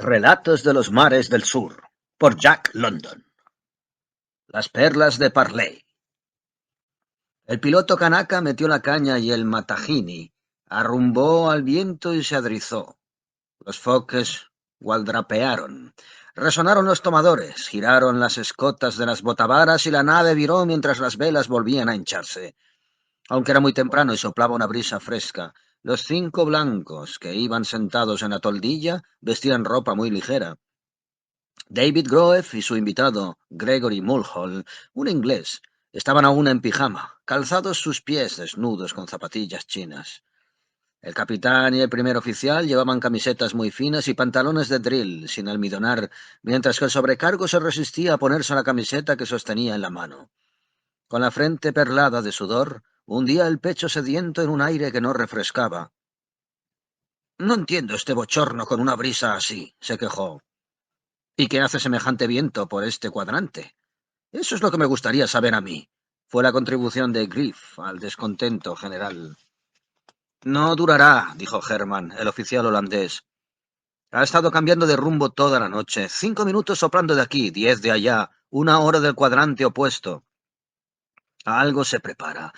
Relatos de los mares del sur, por Jack London. Las perlas de Parley. El piloto Kanaka metió la caña y el Matagini arrumbó al viento y se adrizó. Los foques gualdrapearon. Resonaron los tomadores, giraron las escotas de las botavaras y la nave viró mientras las velas volvían a hincharse. Aunque era muy temprano y soplaba una brisa fresca, los 5 blancos que iban sentados en la toldilla vestían ropa muy ligera. David Grove y su invitado, Gregory Mulhall, un inglés, estaban aún en pijama, calzados sus pies desnudos con zapatillas chinas. El capitán y el primer oficial llevaban camisetas muy finas y pantalones de drill, sin almidonar, mientras que el sobrecargo se resistía a ponerse la camiseta que sostenía en la mano. Con la frente perlada de sudor, hundía el pecho sediento en un aire que no refrescaba. «No entiendo este bochorno con una brisa así», se quejó. «¿Y qué hace semejante viento por este cuadrante? Eso es lo que me gustaría saber a mí», fue la contribución de Griff al descontento general. «No durará», dijo Herman, el oficial holandés. «Ha estado cambiando de rumbo toda la noche. 5 minutos soplando de aquí, 10 de allá, 1 hora del cuadrante opuesto». Algo se prepara»,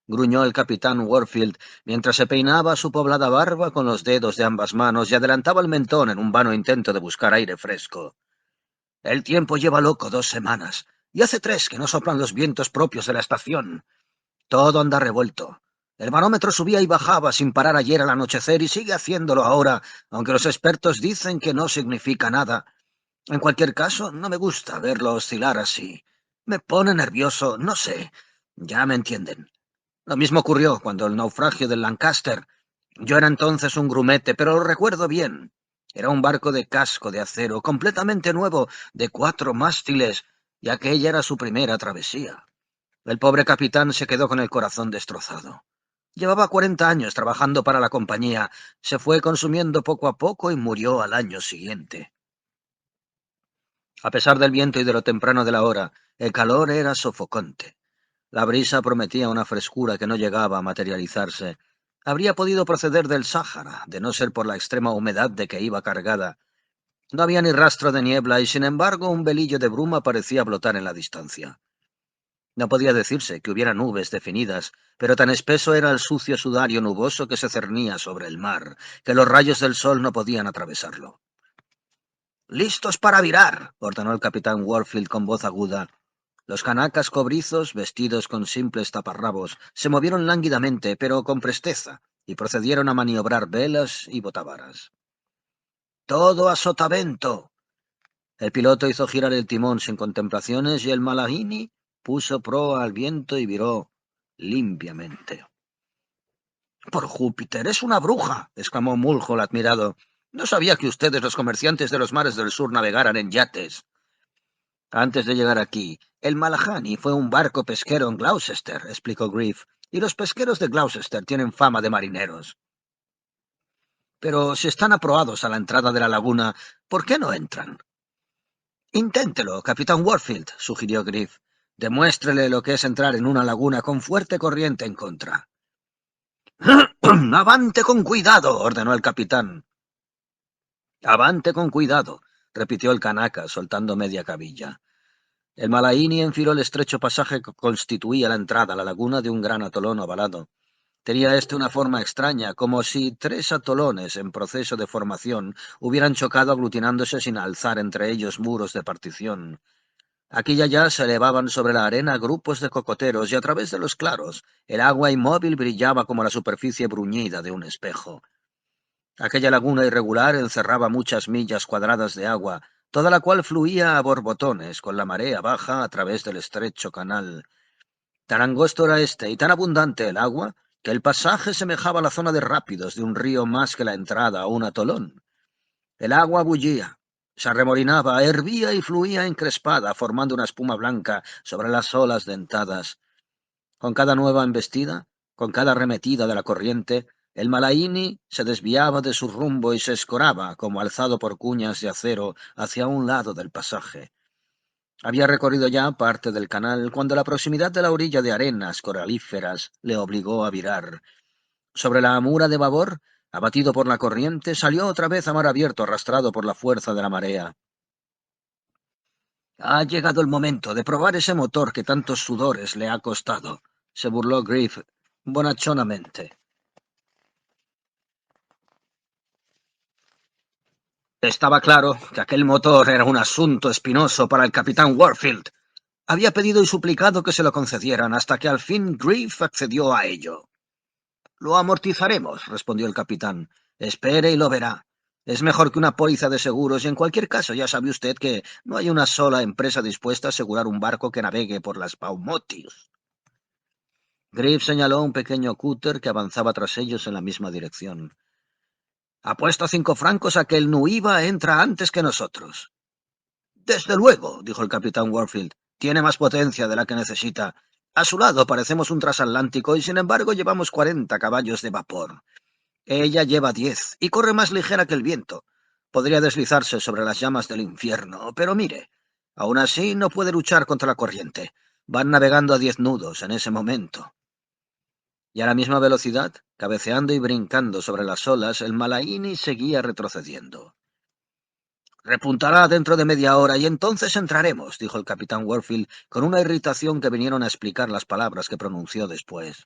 gruñó el capitán Warfield, mientras se peinaba su poblada barba con los dedos de ambas manos y adelantaba el mentón en un vano intento de buscar aire fresco. «El tiempo lleva loco 2 semanas, y hace 3 que no soplan los vientos propios de la estación. Todo anda revuelto. El barómetro subía y bajaba sin parar ayer al anochecer y sigue haciéndolo ahora, aunque los expertos dicen que no significa nada. En cualquier caso, no me gusta verlo oscilar así. Me pone nervioso, no sé. Ya me entienden. Lo mismo ocurrió cuando el naufragio del Lancaster. Yo era entonces un grumete, pero lo recuerdo bien. Era un barco de casco de acero, completamente nuevo, de 4 mástiles, y aquella era su primera travesía. El pobre capitán se quedó con el corazón destrozado. Llevaba 40 años trabajando para la compañía, se fue consumiendo poco a poco y murió al año siguiente. A pesar del viento y de lo temprano de la hora, el calor era sofocante. La brisa prometía una frescura que no llegaba a materializarse. Habría podido proceder del Sáhara, de no ser por la extrema humedad de que iba cargada. No había ni rastro de niebla y, sin embargo, un velillo de bruma parecía flotar en la distancia. No podía decirse que hubiera nubes definidas, pero tan espeso era el sucio sudario nuboso que se cernía sobre el mar, que los rayos del sol no podían atravesarlo. «¡Listos para virar!», ordenó el capitán Warfield con voz aguda. Los canacas cobrizos, vestidos con simples taparrabos, se movieron lánguidamente, pero con presteza, y procedieron a maniobrar velas y botavaras. «¡Todo a sotavento!». El piloto hizo girar el timón sin contemplaciones y el Malagini puso proa al viento y viró limpiamente. «¡Por Júpiter, es una bruja!», exclamó Mulhall admirado. «No sabía que ustedes, los comerciantes de los mares del sur, navegaran en yates». «Antes de llegar aquí, el Malahani fue un barco pesquero en Gloucester», explicó Griff, «y los pesqueros de Gloucester tienen fama de marineros». «Pero si están aproados a la entrada de la laguna, ¿por qué no entran?» «Inténtelo, capitán Warfield», sugirió Griff. «Demuéstrele lo que es entrar en una laguna con fuerte corriente en contra». «Avante con cuidado», ordenó el capitán. «Avante con cuidado», repitió el Kanaka, soltando media cabilla. El Malaini enfiló el estrecho pasaje que constituía la entrada a la laguna de un gran atolón ovalado. Tenía una forma extraña, como si 3 atolones en proceso de formación hubieran chocado aglutinándose sin alzar entre ellos muros de partición. Aquí y allá se elevaban sobre la arena grupos de cocoteros y a través de los claros el agua inmóvil brillaba como la superficie bruñida de un espejo. Aquella laguna irregular encerraba muchas millas cuadradas de agua, toda la cual fluía a borbotones con la marea baja a través del estrecho canal. Tan angosto era y tan abundante el agua que el pasaje semejaba la zona de rápidos de un río más que la entrada a un atolón. El agua bullía, se arremolinaba, hervía y fluía encrespada, formando una espuma blanca sobre las olas dentadas. Con cada nueva embestida, con cada arremetida de la corriente, el Malaini se desviaba de su rumbo y se escoraba, como alzado por cuñas de acero, hacia un lado del pasaje. Había recorrido ya parte del canal cuando la proximidad de la orilla de arenas coralíferas le obligó a virar. Sobre la amura de babor Abatido por la corriente, salió otra vez a mar abierto, arrastrado por la fuerza de la marea. Ha llegado el momento de probar ese motor que tantos sudores le ha costado, se burló Griff bonachonamente. Estaba claro que aquel motor era un asunto espinoso para el capitán Warfield. Había pedido y suplicado que se lo concedieran hasta que al fin Griff accedió a ello. Lo amortizaremos, respondió el capitán. Espere y lo verá. Es mejor que una póliza de seguros y en cualquier caso ya sabe usted que no hay una sola empresa dispuesta a asegurar un barco que navegue por las Paumotis. Griff señaló un pequeño cúter que avanzaba tras ellos en la misma dirección. Apuesto 5 francos a que el Nuiva entra antes que nosotros. Desde luego, dijo el capitán Warfield. Tiene más potencia de la que necesita. A su lado parecemos un transatlántico y sin embargo llevamos 40 caballos de vapor. Ella lleva 10 y corre más ligera que el viento. Podría deslizarse sobre las llamas del infierno, pero mire, aún así no puede luchar contra la corriente. Van navegando a 10 nudos en ese momento. Y a la misma velocidad, cabeceando y brincando sobre las olas, el Malaini seguía retrocediendo. Repuntará dentro de media hora y entonces entraremos, dijo el capitán Warfield, con una irritación que vinieron a explicar las palabras que pronunció después.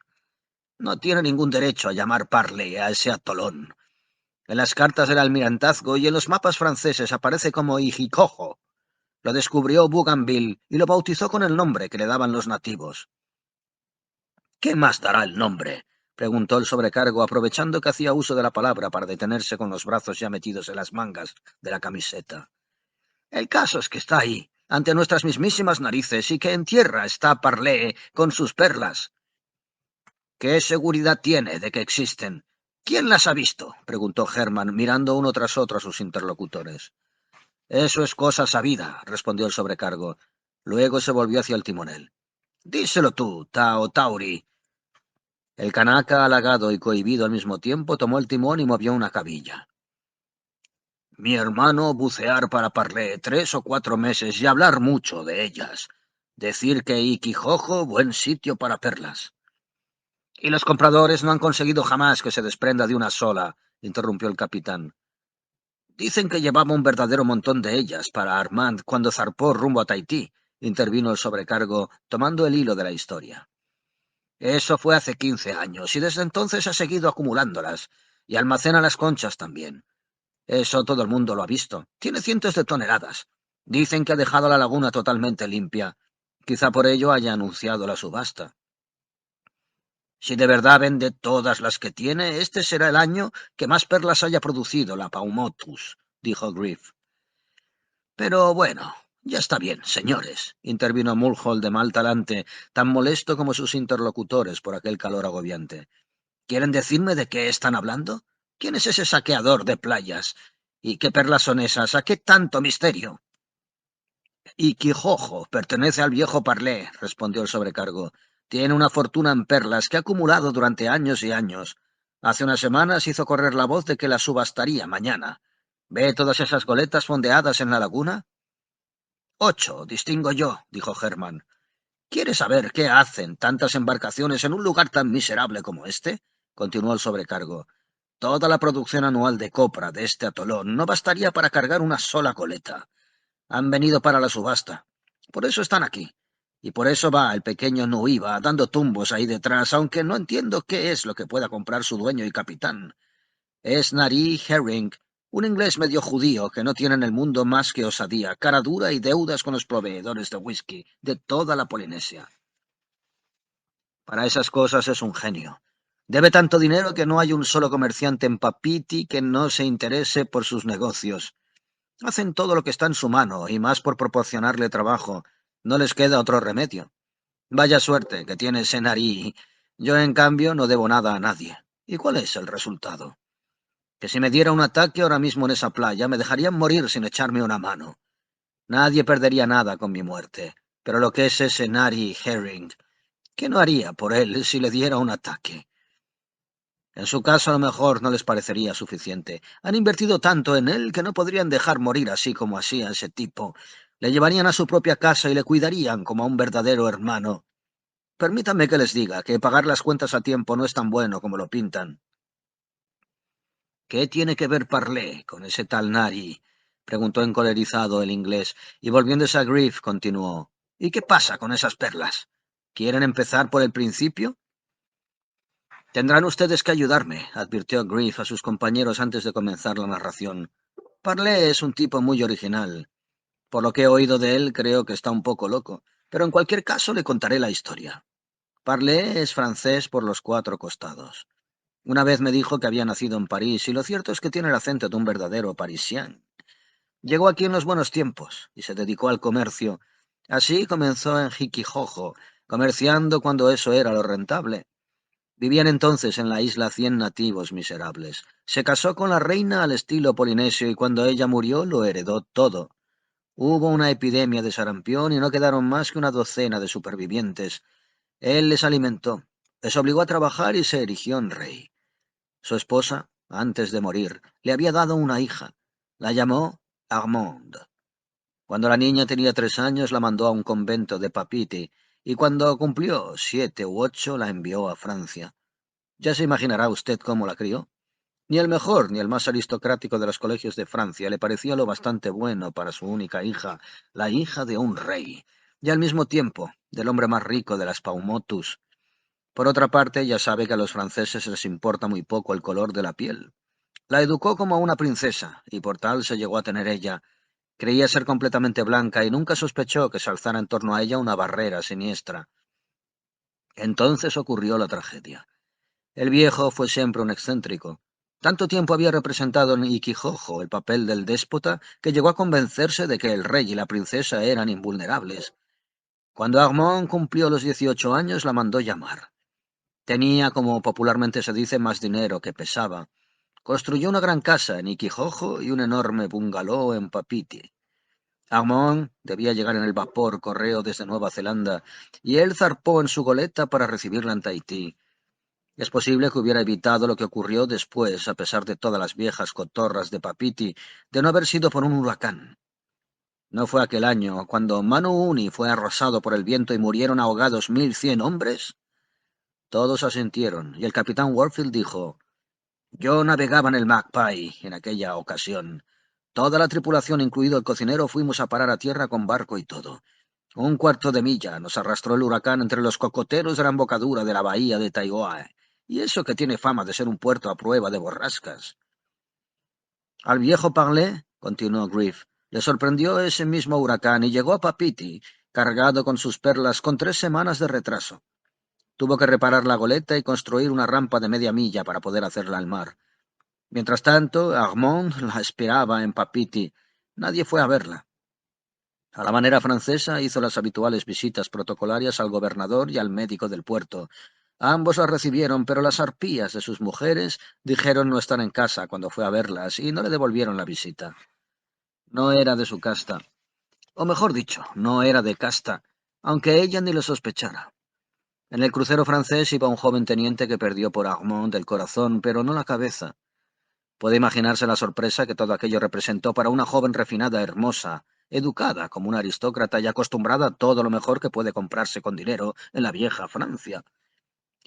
No tiene ningún derecho a llamar Parley a ese atolón. En las cartas del almirantazgo y en los mapas franceses aparece como Igicojo. Lo descubrió Bougainville y lo bautizó con el nombre que le daban los nativos. ¿Qué más dará el nombre?, preguntó el sobrecargo, aprovechando que hacía uso de la palabra para detenerse con los brazos ya metidos en las mangas de la camiseta. El caso es que está ahí, ante nuestras mismísimas narices, y que en tierra está Parlé con sus perlas. ¿Qué seguridad tiene de que existen? ¿Quién las ha visto?, preguntó Hermann, mirando uno tras otro a sus interlocutores. Eso es cosa sabida, respondió el sobrecargo. Luego se volvió hacia el timonel. Díselo tú, Tao Tauri. El canaca, halagado y cohibido al mismo tiempo, tomó el timón y movió una cabilla. Mi hermano bucear para Parlé 3 o 4 meses y hablar mucho de ellas. Decir que Iquijojo, buen sitio para perlas. Y los compradores no han conseguido jamás que se desprenda de una sola, interrumpió el capitán. Dicen que llevaba un verdadero montón de ellas para Armand cuando zarpó rumbo a Tahití, intervino el sobrecargo, tomando el hilo de la historia. Eso fue hace 15 años, y desde entonces ha seguido acumulándolas, y almacena las conchas también. Eso todo el mundo lo ha visto. Tiene cientos de toneladas. Dicen que ha dejado la laguna totalmente limpia. Quizá por ello haya anunciado la subasta. Si de verdad vende todas las que tiene, este será el año que más perlas haya producido la Paumotus, dijo Griff. Pero bueno, ya está bien, señores, intervino Mulhall de mal talante, tan molesto como sus interlocutores por aquel calor agobiante. ¿Quieren decirme de qué están hablando? ¿Quién es ese saqueador de playas? ¿Y qué perlas son esas? ¿A qué tanto misterio? Iquijojo pertenece al viejo Parlé, respondió el sobrecargo. Tiene una fortuna en perlas que ha acumulado durante años y años. Hace unas semanas hizo correr la voz de que la subastaría mañana. ¿Ve todas esas goletas fondeadas en la laguna? 8, distingo yo, dijo Hermann. ¿Quiere saber qué hacen tantas embarcaciones en un lugar tan miserable como este? Continuó el sobrecargo. Toda la producción anual de copra de este atolón no bastaría para cargar una sola goleta. Han venido para la subasta. Por eso están aquí. Y por eso va el pequeño Nuiva dando tumbos ahí detrás, aunque no entiendo qué es lo que pueda comprar su dueño y capitán. Es Nari Herring, un inglés medio judío que no tiene en el mundo más que osadía, cara dura y deudas con los proveedores de whisky de toda la Polinesia. Para esas cosas es un genio. Debe tanto dinero que no hay un solo comerciante en Papiti que no se interese por sus negocios. Hacen todo lo que está en su mano, y más por proporcionarle trabajo. No les queda otro remedio. Vaya suerte que tiene ese Nari. Yo, en cambio, no debo nada a nadie. ¿Y cuál es el resultado? Que si me diera un ataque ahora mismo en esa playa, me dejarían morir sin echarme una mano. Nadie perdería nada con mi muerte. Pero lo que es ese Nari Herring, ¿qué no haría por él si le diera un ataque? En su caso, a lo mejor no les parecería suficiente. Han invertido tanto en él que no podrían dejar morir así como así a ese tipo. Le llevarían a su propia casa y le cuidarían como a un verdadero hermano. Permítanme que les diga que pagar las cuentas a tiempo no es tan bueno como lo pintan. ¿Qué tiene que ver Parlé con ese tal Nari? Preguntó encolerizado el inglés, y volviéndose a Griff continuó. ¿Y qué pasa con esas perlas? ¿Quieren empezar por el principio? Tendrán ustedes que ayudarme, advirtió Griff a sus compañeros antes de comenzar la narración. Parlé es un tipo muy original. Por lo que he oído de él, creo que está un poco loco, pero en cualquier caso le contaré la historia. Parlé es francés por los cuatro costados. Una vez me dijo que había nacido en París, y lo cierto es que tiene el acento de un verdadero parisien. Llegó aquí en los buenos tiempos, y se dedicó al comercio. Así comenzó en Jiquijojo, comerciando cuando eso era lo rentable. Vivían entonces en la isla 100 nativos miserables. Se casó con la reina al estilo polinesio, y cuando ella murió lo heredó todo. Hubo una epidemia de sarampión y no quedaron más que una docena de supervivientes. Él les alimentó, les obligó a trabajar y se erigió en rey. Su esposa, antes de morir, le había dado una hija. La llamó Armande. Cuando la niña tenía 3 años la mandó a un convento de Papiti, y cuando cumplió 7 u 8 la envió a Francia. Ya se imaginará usted cómo la crió. Ni el mejor ni el más aristocrático de los colegios de Francia le parecía lo bastante bueno para su única hija, la hija de un rey, y al mismo tiempo del hombre más rico de las Paumotus. Por otra parte, ya sabe que a los franceses les importa muy poco el color de la piel. La educó como a una princesa, y por tal se llegó a tener ella. Creía ser completamente blanca y nunca sospechó que se alzara en torno a ella una barrera siniestra. Entonces ocurrió la tragedia. El viejo fue siempre un excéntrico. Tanto tiempo había representado en Iquijojo el papel del déspota que llegó a convencerse de que el rey y la princesa eran invulnerables. Cuando Armand cumplió los 18 años la mandó llamar. Tenía, como popularmente se dice, más dinero que pesaba. Construyó una gran casa en Iquijojo y un enorme bungalow en Papiti. Armand debía llegar en el vapor correo desde Nueva Zelanda, y él zarpó en su goleta para recibirla en Tahití. Es posible que hubiera evitado lo que ocurrió después, a pesar de todas las viejas cotorras de Papiti, de no haber sido por un huracán. ¿No fue aquel año cuando Manu fue arrasado por el viento y murieron ahogados 1100 hombres? Todos asintieron, y el capitán Warfield dijo: «Yo navegaba en el Magpie en aquella ocasión. Toda la tripulación, incluido el cocinero, fuimos a parar a tierra con barco y todo. 1/4 de milla nos arrastró el huracán entre los cocoteros de la embocadura de la bahía de Taiwán, y eso que tiene fama de ser un puerto a prueba de borrascas». Al viejo Parlé, continuó Griff, le sorprendió ese mismo huracán y llegó a Papiti, cargado con sus perlas, con 3 semanas de retraso. Tuvo que reparar la goleta y construir una rampa de media milla para poder hacerla al mar. Mientras tanto, Armand la esperaba en Papiti. Nadie fue a verla. A la manera francesa hizo las habituales visitas protocolarias al gobernador y al médico del puerto. Ambos la recibieron, pero las arpías de sus mujeres dijeron no estar en casa cuando fue a verlas y no le devolvieron la visita. No era de su casta, o mejor dicho, no era de casta, aunque ella ni lo sospechara. En el crucero francés iba un joven teniente que perdió por Armand el corazón, pero no la cabeza. Puede imaginarse la sorpresa que todo aquello representó para una joven refinada, hermosa, educada como una aristócrata y acostumbrada a todo lo mejor que puede comprarse con dinero en la vieja Francia.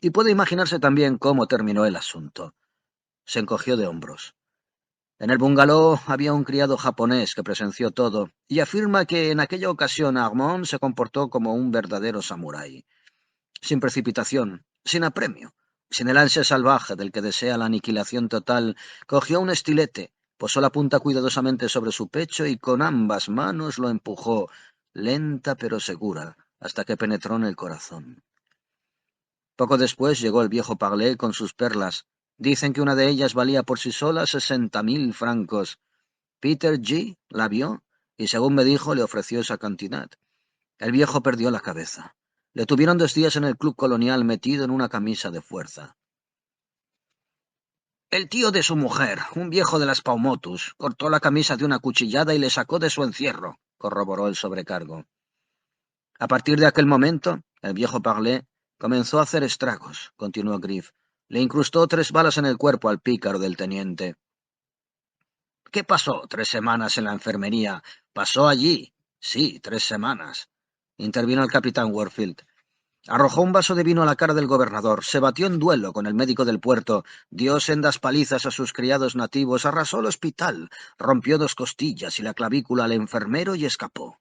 Y puede imaginarse también cómo terminó el asunto. Se encogió de hombros. En el bungalow había un criado japonés que presenció todo, y afirma que en aquella ocasión Armand se comportó como un verdadero samurái. Sin precipitación, sin apremio, sin el ansia salvaje del que desea la aniquilación total, cogió un estilete, posó la punta cuidadosamente sobre su pecho y con ambas manos lo empujó, lenta pero segura, hasta que penetró en el corazón. Poco después llegó el viejo Parlé con sus perlas. Dicen que una de ellas valía por sí sola 60.000 francos. Peter G. la vio y, según me dijo, le ofreció esa cantidad. El viejo perdió la cabeza. Le tuvieron 2 días en el club colonial metido en una camisa de fuerza. El tío de su mujer, un viejo de las Paumotus, cortó la camisa de una cuchillada y le sacó de su encierro, corroboró el sobrecargo. A partir de aquel momento, el viejo Parlé comenzó a hacer estragos, continuó Griff. Le incrustó 3 balas en el cuerpo al pícaro del teniente. ¿Qué pasó 3 semanas en la enfermería? Pasó allí. Sí, 3 semanas. Intervino el capitán Warfield. Arrojó un vaso de vino a la cara del gobernador, se batió en duelo con el médico del puerto, dio sendas palizas a sus criados nativos, arrasó el hospital, rompió 2 costillas y la clavícula al enfermero y escapó.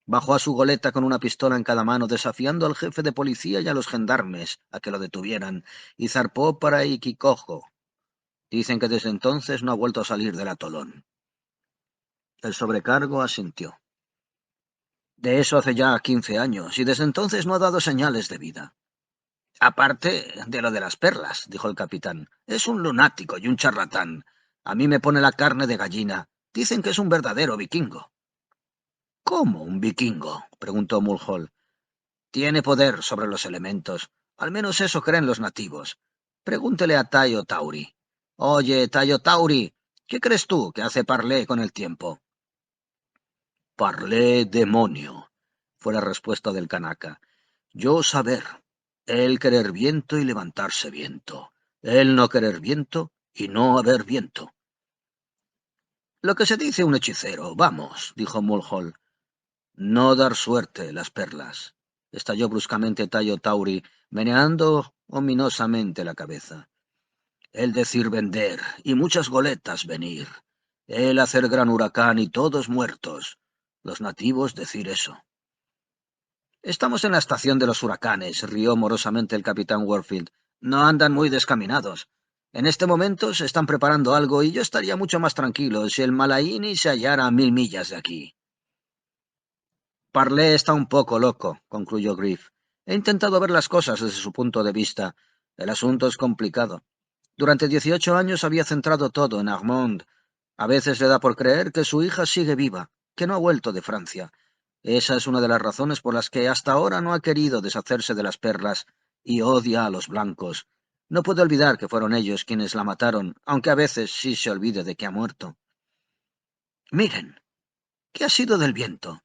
Bajó a su goleta con una pistola en cada mano, desafiando al jefe de policía y a los gendarmes a que lo detuvieran, y zarpó para Iquicojo. Dicen que desde entonces no ha vuelto a salir del atolón. El sobrecargo asintió. De eso hace ya 15 años, y desde entonces no ha dado señales de vida. Aparte de lo de las perlas, dijo el capitán, es un lunático y un charlatán. A mí me pone la carne de gallina. Dicen que es un verdadero vikingo. ¿Cómo un vikingo? Preguntó Mulhall. Tiene poder sobre los elementos. Al menos eso creen los nativos. Pregúntele a Tayo Tauri. Oye, Tayo Tauri, ¿qué crees tú que hace Parlé con el tiempo? Parlé demonio, fue la respuesta del Kanaka. Yo saber, él querer viento y levantarse viento, él no querer viento y no haber viento. Lo que se dice un hechicero, vamos, dijo Mulhall. No dar suerte, las perlas, estalló bruscamente Tayo Tauri, meneando ominosamente la cabeza. El decir vender, y muchas goletas venir. El hacer gran huracán y todos muertos. Los nativos decir eso. Estamos en la estación de los huracanes, rió morosamente el capitán Warfield. No andan muy descaminados. En este momento se están preparando algo y yo estaría mucho más tranquilo si el Malaini se hallara a 1000 millas de aquí. Parlé está un poco loco, concluyó Griff. He intentado ver las cosas desde su punto de vista. El asunto es complicado. Durante 18 años había centrado todo en Armand. A veces le da por creer que su hija sigue viva, que no ha vuelto de Francia. Esa es una de las razones por las que hasta ahora no ha querido deshacerse de las perlas y odia a los blancos. No puede olvidar que fueron ellos quienes la mataron, aunque a veces sí se olvide de que ha muerto. Miren, ¿qué ha sido del viento?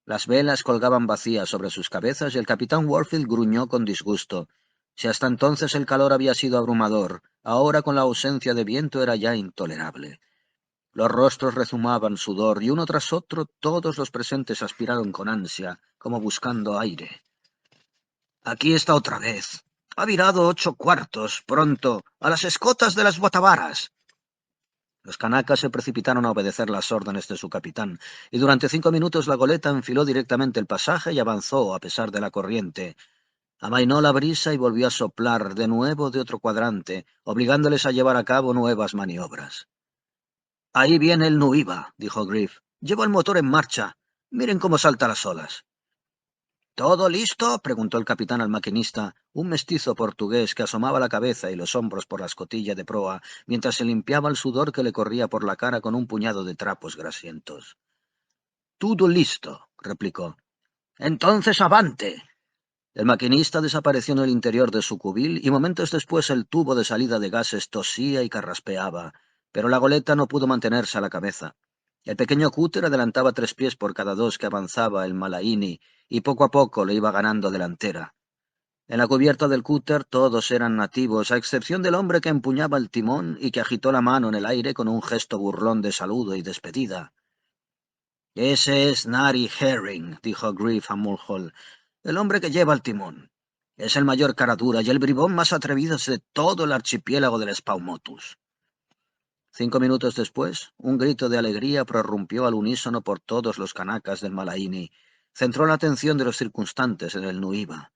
Las velas colgaban vacías sobre sus cabezas y el capitán Warfield gruñó con disgusto. Si hasta entonces el calor había sido abrumador, ahora con la ausencia de viento era ya intolerable. Los rostros rezumaban sudor y uno tras otro todos los presentes aspiraron con ansia, como buscando aire. Aquí está otra vez. Ha virado 8 cuartos, pronto, a las escotas de las Guatabaras. Los canacas se precipitaron a obedecer las órdenes de su capitán, y durante 5 minutos la goleta enfiló directamente el pasaje y avanzó a pesar de la corriente. Amainó la brisa y volvió a soplar de nuevo de otro cuadrante, obligándoles a llevar a cabo nuevas maniobras. Ahí viene el Nuiva, dijo Griff. Llevo el motor en marcha. Miren cómo salta las olas. ¿Todo listo? Preguntó el capitán al maquinista, un mestizo portugués que asomaba la cabeza y los hombros por la escotilla de proa, mientras se limpiaba el sudor que le corría por la cara con un puñado de trapos grasientos. Todo listo, replicó. Entonces avante. El maquinista desapareció en el interior de su cubil y momentos después el tubo de salida de gases tosía y carraspeaba, pero la goleta no pudo mantenerse a la cabeza. El pequeño cúter adelantaba 3 pies por cada 2 que avanzaba el Malaini, y poco a poco le iba ganando delantera. En la cubierta del cúter todos eran nativos, a excepción del hombre que empuñaba el timón y que agitó la mano en el aire con un gesto burlón de saludo y despedida. Ese es Nari Herring, dijo Griff a Mulhall, el hombre que lleva el timón. Es el mayor caradura y el bribón más atrevido de todo el archipiélago del Spaumotus. 5 minutos después, un grito de alegría prorrumpió al unísono por todos los canacas del Malaini. Centró la atención de los circunstantes en el Nuiva.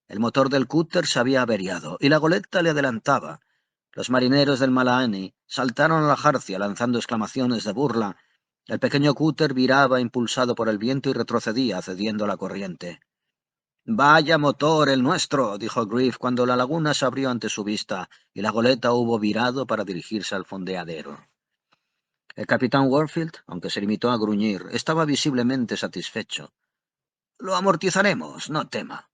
El motor del cúter se había averiado y la goleta le adelantaba. Los marineros del Malaini saltaron a la jarcia lanzando exclamaciones de burla. El pequeño cúter viraba impulsado por el viento y retrocedía cediendo la corriente. «Vaya motor el nuestro», dijo Griff cuando la laguna se abrió ante su vista y la goleta hubo virado para dirigirse al fondeadero. El capitán Warfield, aunque se limitó a gruñir, estaba visiblemente satisfecho. «Lo amortizaremos, no tema».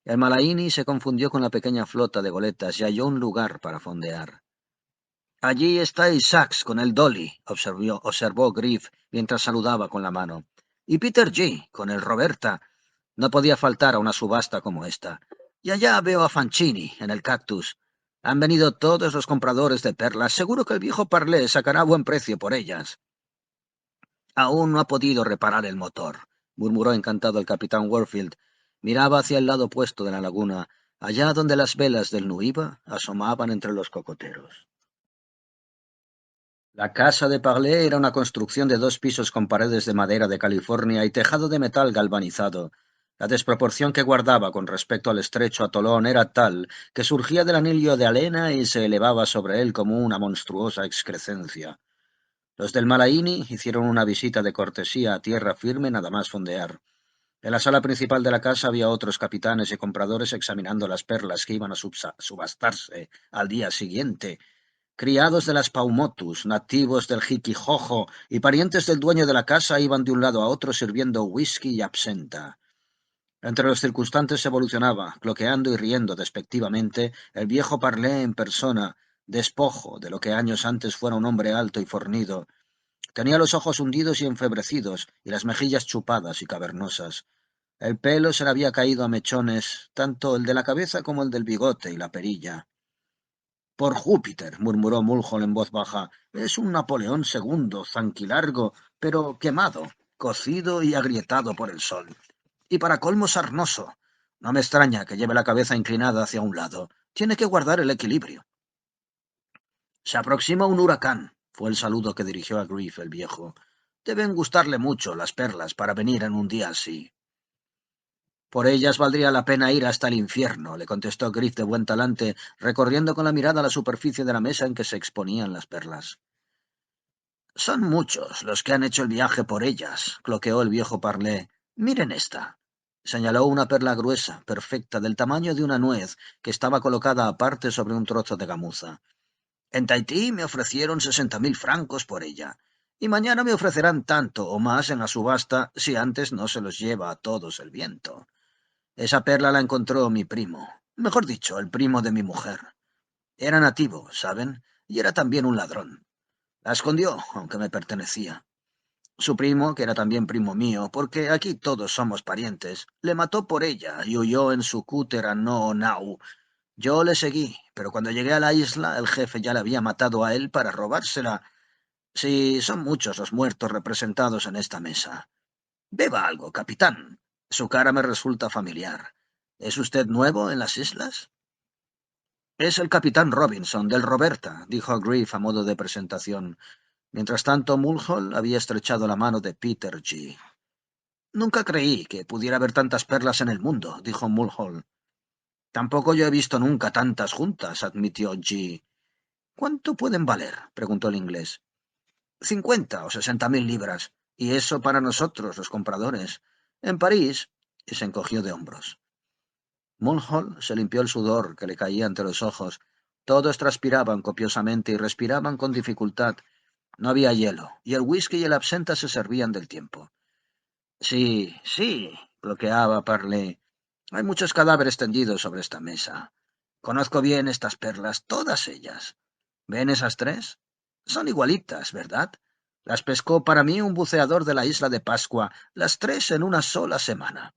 El Malaini se confundió con la pequeña flota de goletas y halló un lugar para fondear. «Allí está Isaacs con el Dolly», observó Griff mientras saludaba con la mano. «Y Peter G. con el Roberta. No podía faltar a una subasta como esta. Y allá veo a Fancini en el Cactus. Han venido todos los compradores de perlas. Seguro que el viejo Parlé sacará buen precio por ellas». «Aún no ha podido reparar el motor», murmuró encantado el capitán Warfield. Miraba hacia el lado opuesto de la laguna, allá donde las velas del Nuiva asomaban entre los cocoteros. La casa de Parlé era una construcción de 2 pisos con paredes de madera de California y tejado de metal galvanizado. La desproporción que guardaba con respecto al estrecho atolón era tal que surgía del anillo de arena y se elevaba sobre él como una monstruosa excrescencia. Los del Malaini hicieron una visita de cortesía a tierra firme nada más fondear. En la sala principal de la casa había otros capitanes y compradores examinando las perlas que iban a subastarse al día siguiente. Criados de las Paumotus, nativos del Jiquijojo y parientes del dueño de la casa iban de un lado a otro sirviendo whisky y absenta. Entre los circunstantes evolucionaba, cloqueando y riendo despectivamente, el viejo Parlé en persona, despojo de lo que años antes fuera un hombre alto y fornido. Tenía los ojos hundidos y enfebrecidos, y las mejillas chupadas y cavernosas. El pelo se le había caído a mechones, tanto el de la cabeza como el del bigote y la perilla. Por Júpiter, murmuró Mulhall en voz baja, es un Napoleón II, zanquilargo, pero quemado, cocido y agrietado por el sol. Y para colmo sarnoso. No me extraña que lleve la cabeza inclinada hacia un lado. Tiene que guardar el equilibrio. Se aproxima un huracán, fue el saludo que dirigió a Griff el viejo. Deben gustarle mucho las perlas para venir en un día así. Por ellas valdría la pena ir hasta el infierno, le contestó Griff de buen talante, recorriendo con la mirada la superficie de la mesa en que se exponían las perlas. Son muchos los que han hecho el viaje por ellas, cloqueó el viejo Parlé. Miren esta. Señaló una perla gruesa, perfecta, del tamaño de una nuez, que estaba colocada aparte sobre un trozo de gamuza. En Tahití me ofrecieron 60.000 francos por ella, y mañana me ofrecerán tanto o más en la subasta si antes no se los lleva a todos el viento. Esa perla la encontró mi primo, mejor dicho, el primo de mi mujer. Era nativo, ¿saben? Y era también un ladrón. La escondió, aunque me pertenecía. Su primo, que era también primo mío, porque aquí todos somos parientes, le mató por ella y huyó en su cúter a Nau. Yo le seguí, pero cuando llegué a la isla, el jefe ya le había matado a él para robársela. Sí, son muchos los muertos representados en esta mesa. Beba algo, capitán. Su cara me resulta familiar. ¿Es usted nuevo en las islas? Es el capitán Robinson, del Roberta, dijo Griff a modo de presentación. Mientras tanto, Mulhall había estrechado la mano de Peter G. Nunca creí que pudiera haber tantas perlas en el mundo, dijo Mulhall. Tampoco yo he visto nunca tantas juntas, admitió G. ¿Cuánto pueden valer? Preguntó el inglés. 50 o 60.000 libras. Y eso para nosotros, los compradores. En París. Y se encogió de hombros. Mulhall se limpió el sudor que le caía entre los ojos. Todos transpiraban copiosamente y respiraban con dificultad. No había hielo, y el whisky y el absenta se servían del tiempo. Sí, sí, bloqueaba Parlé. Hay muchos cadáveres tendidos sobre esta mesa. Conozco bien estas perlas, todas ellas. ¿Ven esas 3? Son igualitas, ¿verdad? Las pescó para mí un buceador de la isla de Pascua, las 3 en una sola semana.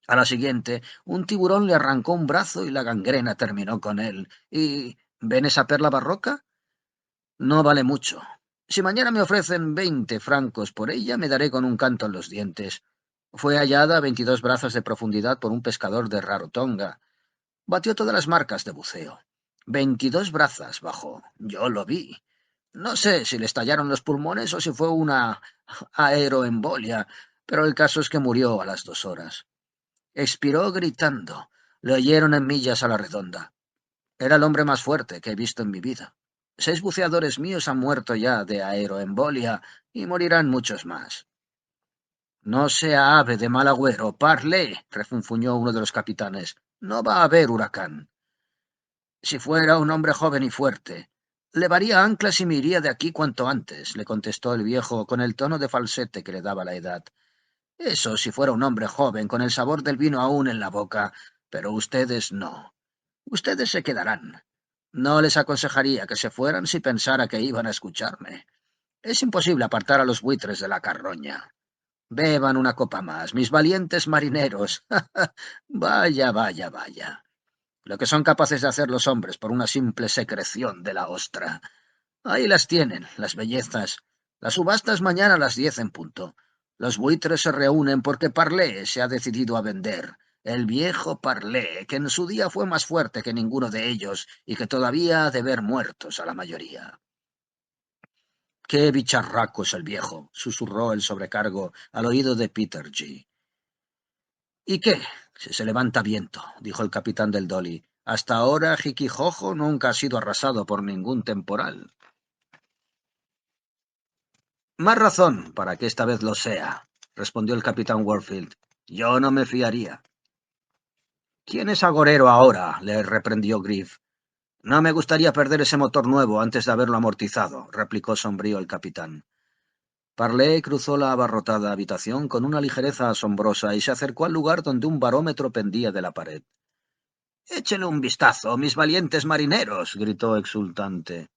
A la siguiente, un tiburón le arrancó un brazo y la gangrena terminó con él. ¿Y ven esa perla barroca? No vale mucho. Si mañana me ofrecen 20 francos por ella, me daré con un canto en los dientes. Fue hallada a 22 brazos de profundidad por un pescador de Rarotonga. Batió todas las marcas de buceo. 22 brazas bajó. Yo lo vi. No sé si le estallaron los pulmones o si fue una aeroembolia, pero el caso es que murió a las 2 horas. Expiró gritando. Le oyeron en millas a la redonda. Era el hombre más fuerte que he visto en mi vida. 6 buceadores míos han muerto ya de aeroembolia y morirán muchos más. No sea ave de mal agüero, parlé, refunfuñó uno de los capitanes. No va a haber huracán. Si fuera un hombre joven y fuerte, levaría anclas y me iría de aquí cuanto antes, le contestó el viejo con el tono de falsete que le daba la edad. Eso si fuera un hombre joven, con el sabor del vino aún en la boca, pero ustedes no. Ustedes se quedarán. No les aconsejaría que se fueran si pensara que iban a escucharme. Es imposible apartar a los buitres de la carroña. Beban una copa más, mis valientes marineros. Vaya, vaya, vaya. Lo que son capaces de hacer los hombres por una simple secreción de la ostra. Ahí las tienen, las bellezas. La subasta es mañana a las 10 en punto. Los buitres se reúnen porque Parlé se ha decidido a vender. El viejo Parlé, que en su día fue más fuerte que ninguno de ellos y que todavía ha de ver muertos a la mayoría. «Qué bicharraco es el viejo», susurró el sobrecargo al oído de Peter G. «¿Y qué? Si se levanta viento», dijo el capitán del Dolly. «Hasta ahora Jiquijojo nunca ha sido arrasado por ningún temporal». «Más razón para que esta vez lo sea», respondió el capitán Warfield. «Yo no me fiaría». «¿Quién es agorero ahora?», le reprendió Griff. «No me gustaría perder ese motor nuevo antes de haberlo amortizado», replicó sombrío el capitán. Parlé cruzó la abarrotada habitación con una ligereza asombrosa y se acercó al lugar donde un barómetro pendía de la pared. «Échele un vistazo, mis valientes marineros», gritó exultante.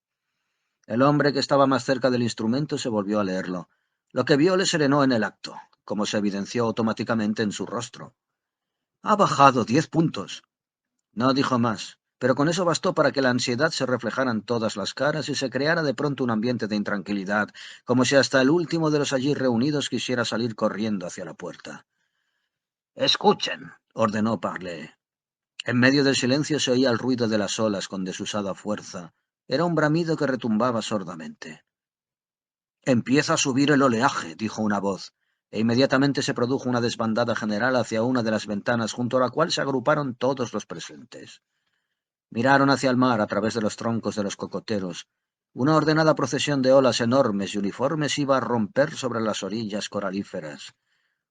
El hombre que estaba más cerca del instrumento se volvió a leerlo. Lo que vio le serenó en el acto, como se evidenció automáticamente en su rostro. «Ha bajado 10 puntos». No dijo más, pero con eso bastó para que la ansiedad se reflejara en todas las caras y se creara de pronto un ambiente de intranquilidad, como si hasta el último de los allí reunidos quisiera salir corriendo hacia la puerta. «Escuchen», ordenó Parlé. En medio del silencio se oía el ruido de las olas con desusada fuerza. Era un bramido que retumbaba sordamente. «Empieza a subir el oleaje», dijo una voz, e inmediatamente se produjo una desbandada general hacia una de las ventanas junto a la cual se agruparon todos los presentes. Miraron hacia el mar a través de los troncos de los cocoteros. Una ordenada procesión de olas enormes y uniformes iba a romper sobre las orillas coralíferas.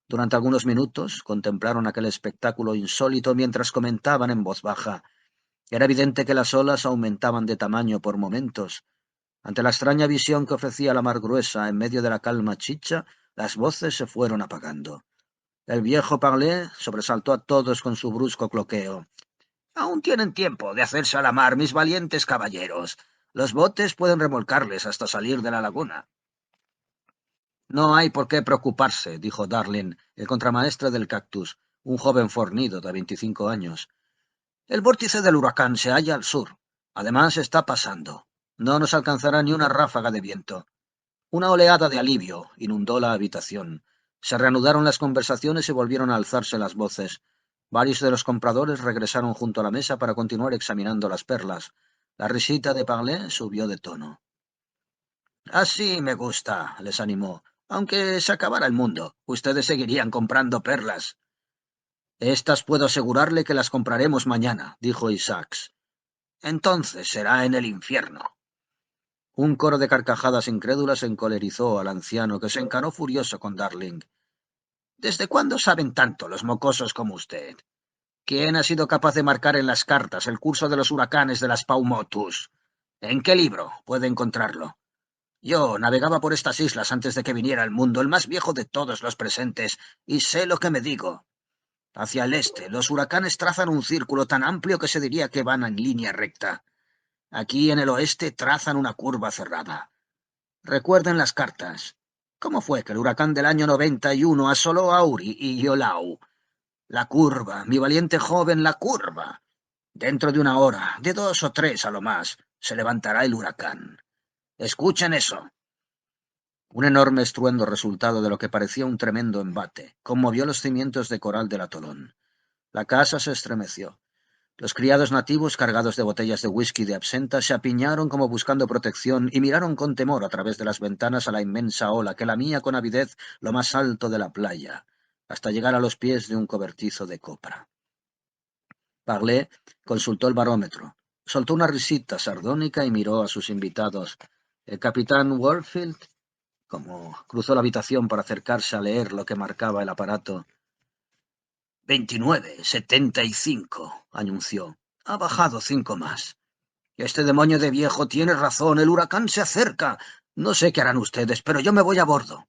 Durante algunos minutos contemplaron aquel espectáculo insólito mientras comentaban en voz baja. Era evidente que las olas aumentaban de tamaño por momentos. Ante la extraña visión que ofrecía la mar gruesa en medio de la calma chicha, las voces se fueron apagando. El viejo Parlé sobresaltó a todos con su brusco cloqueo. «Aún tienen tiempo de hacerse a la mar, mis valientes caballeros. Los botes pueden remolcarles hasta salir de la laguna». «No hay por qué preocuparse», dijo Darling, el contramaestre del Cactus, un joven fornido de 25 años. «El vórtice del huracán se halla al sur. Además está pasando. No nos alcanzará ni una ráfaga de viento». Una oleada de alivio inundó la habitación. Se reanudaron las conversaciones y volvieron a alzarse las voces. Varios de los compradores regresaron junto a la mesa para continuar examinando las perlas. La risita de Parlé subió de tono. «Así me gusta», les animó. «Aunque se acabara el mundo, ustedes seguirían comprando perlas». «Estas puedo asegurarle que las compraremos mañana», dijo Isaacs. «Entonces será en el infierno». Un coro de carcajadas incrédulas encolerizó al anciano, que se encaró furioso con Darling. «¿Desde cuándo saben tanto los mocosos como usted? ¿Quién ha sido capaz de marcar en las cartas el curso de los huracanes de las Paumotus? ¿En qué libro puede encontrarlo? Yo navegaba por estas islas antes de que viniera al mundo el más viejo de todos los presentes, y sé lo que me digo. Hacia el este, los huracanes trazan un círculo tan amplio que se diría que van en línea recta. Aquí en el oeste trazan una curva cerrada. Recuerden las cartas. ¿Cómo fue que el huracán del año 91 asoló a Uri y Iolau? La curva, mi valiente joven, la curva. Dentro de una hora, de 2 o 3 a lo más, se levantará el huracán. Escuchen eso». Un enorme estruendo resultado de lo que parecía un tremendo embate conmovió los cimientos de coral del atolón. La casa se estremeció. Los criados nativos, cargados de botellas de whisky y de absenta, se apiñaron como buscando protección y miraron con temor a través de las ventanas a la inmensa ola que lamía con avidez lo más alto de la playa, hasta llegar a los pies de un cobertizo de copra. Parlé consultó el barómetro, soltó una risita sardónica y miró a sus invitados. El capitán Warfield, como cruzó la habitación para acercarse a leer lo que marcaba el aparato. 29,75, anunció. «Ha bajado 5 más. Este demonio de viejo tiene razón, el huracán se acerca. No sé qué harán ustedes, pero yo me voy a bordo».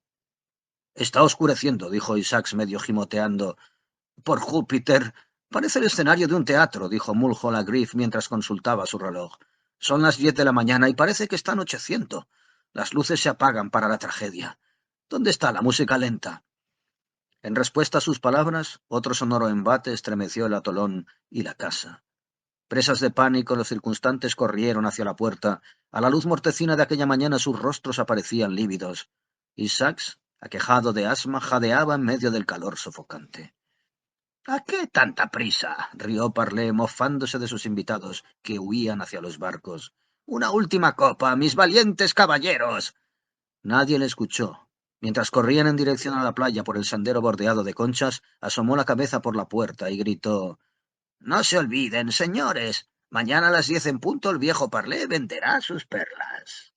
«Está oscureciendo», dijo Isaacs medio gimoteando. «Por Júpiter, parece el escenario de un teatro», dijo Mulhall a Griff mientras consultaba su reloj. «Son las 10 de la mañana y parece que está anocheciendo. Las luces se apagan para la tragedia. ¿Dónde está la música lenta?» En respuesta a sus palabras, otro sonoro embate estremeció el atolón y la casa. Presas de pánico, los circunstantes corrieron hacia la puerta. A la luz mortecina de aquella mañana sus rostros aparecían lívidos. Isaacs aquejado de asma, jadeaba en medio del calor sofocante. —¿A qué tanta prisa? —rió Parlé, mofándose de sus invitados, que huían hacia los barcos. —¡Una última copa, mis valientes caballeros! Nadie le escuchó. Mientras corrían en dirección a la playa por el sendero bordeado de conchas, asomó la cabeza por la puerta y gritó: —No se olviden, señores. Mañana a las 10 en punto el viejo Parlé venderá sus perlas.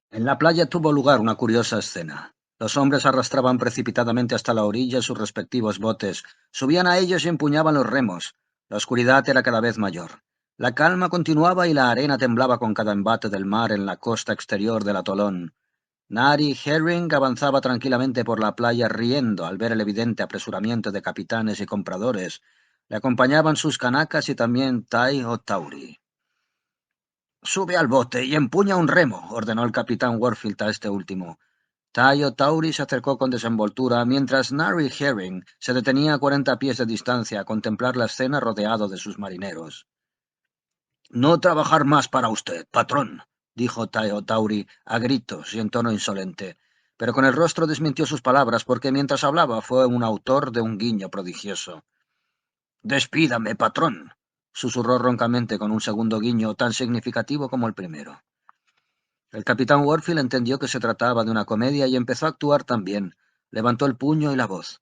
En la playa tuvo lugar una curiosa escena. Los hombres arrastraban precipitadamente hasta la orilla sus respectivos botes, subían a ellos y empuñaban los remos. La oscuridad era cada vez mayor. La calma continuaba y la arena temblaba con cada embate del mar en la costa exterior del atolón. Nari Herring avanzaba tranquilamente por la playa riendo al ver el evidente apresuramiento de capitanes y compradores. Le acompañaban sus canacas y también Tai o Tauri. —Sube al bote y empuña un remo —ordenó el capitán Warfield a este último. Tayo Tauri se acercó con desenvoltura, mientras Nari Herring se detenía a 40 pies de distancia a contemplar la escena rodeado de sus marineros. —No trabajar más para usted, patrón —dijo Tayo Tauri a gritos y en tono insolente, pero con el rostro desmintió sus palabras porque mientras hablaba fue un autor de un guiño prodigioso. —Despídame, patrón —susurró roncamente con un segundo guiño tan significativo como el primero. El capitán Warfield entendió que se trataba de una comedia y empezó a actuar también. Levantó el puño y la voz.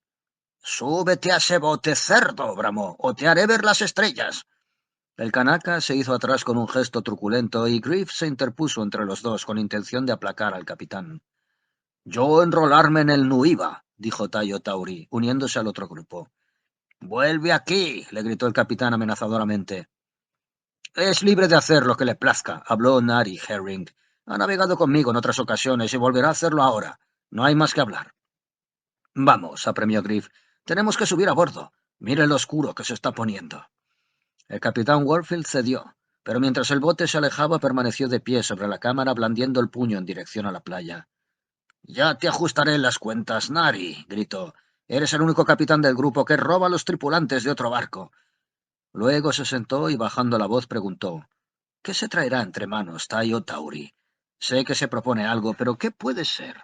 —¡Súbete a ese bote, cerdo! —bramó—, o te haré ver las estrellas. El canaca se hizo atrás con un gesto truculento y Griff se interpuso entre los dos con intención de aplacar al capitán. —Yo enrolarme en el Nuiva —dijo Tayo Tauri, uniéndose al otro grupo. —Vuelve aquí —le gritó el capitán amenazadoramente. —Es libre de hacer lo que le plazca —habló Nari Herring—. Ha navegado conmigo en otras ocasiones y volverá a hacerlo ahora. No hay más que hablar. —Vamos —apremió Griff—, tenemos que subir a bordo. Mire lo oscuro que se está poniendo. El capitán Warfield cedió, pero mientras el bote se alejaba permaneció de pie sobre la cámara blandiendo el puño en dirección a la playa. —Ya te ajustaré las cuentas, Nari —gritó—. Eres el único capitán del grupo que roba a los tripulantes de otro barco. Luego se sentó y bajando la voz preguntó: —¿Qué se traerá entre manos Tayo Tauri? Sé que se propone algo, pero ¿qué puede ser?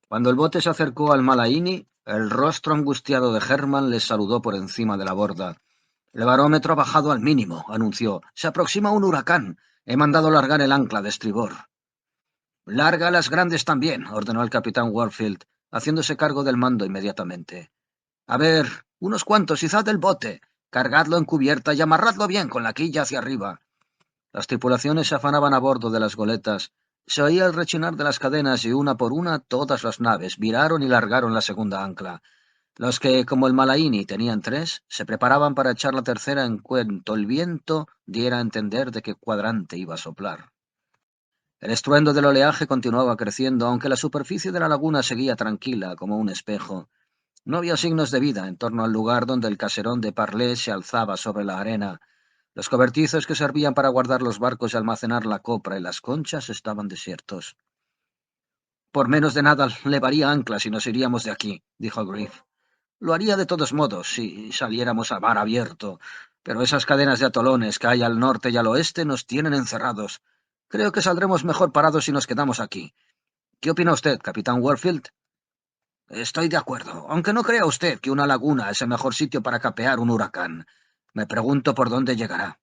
Cuando el bote se acercó al Malaini, el rostro angustiado de Herman les saludó por encima de la borda. —El barómetro ha bajado al mínimo —anunció—. Se aproxima un huracán. He mandado largar el ancla de estribor. —Larga las grandes también —ordenó el capitán Warfield, haciéndose cargo del mando inmediatamente. —A ver, unos cuantos, izad el bote. Cargadlo en cubierta y amarradlo bien con la quilla hacia arriba. Las tripulaciones se afanaban a bordo de las goletas. Se oía el rechinar de las cadenas y una por una todas las naves viraron y largaron la segunda ancla. Los que, como el Malaini, tenían 3, se preparaban para echar la tercera en cuanto el viento diera a entender de qué cuadrante iba a soplar. El estruendo del oleaje continuaba creciendo, aunque la superficie de la laguna seguía tranquila como un espejo. No había signos de vida en torno al lugar donde el caserón de Parlé se alzaba sobre la arena. Los cobertizos que servían para guardar los barcos y almacenar la copra y las conchas estaban desiertos. —Por menos de nada levaría anclas y nos iríamos de aquí —dijo Griff—. Lo haría de todos modos si saliéramos a mar abierto, pero esas cadenas de atolones que hay al norte y al oeste nos tienen encerrados. Creo que saldremos mejor parados si nos quedamos aquí. ¿Qué opina usted, capitán Warfield? —Estoy de acuerdo, aunque no crea usted que una laguna es el mejor sitio para capear un huracán. Me pregunto por dónde llegará.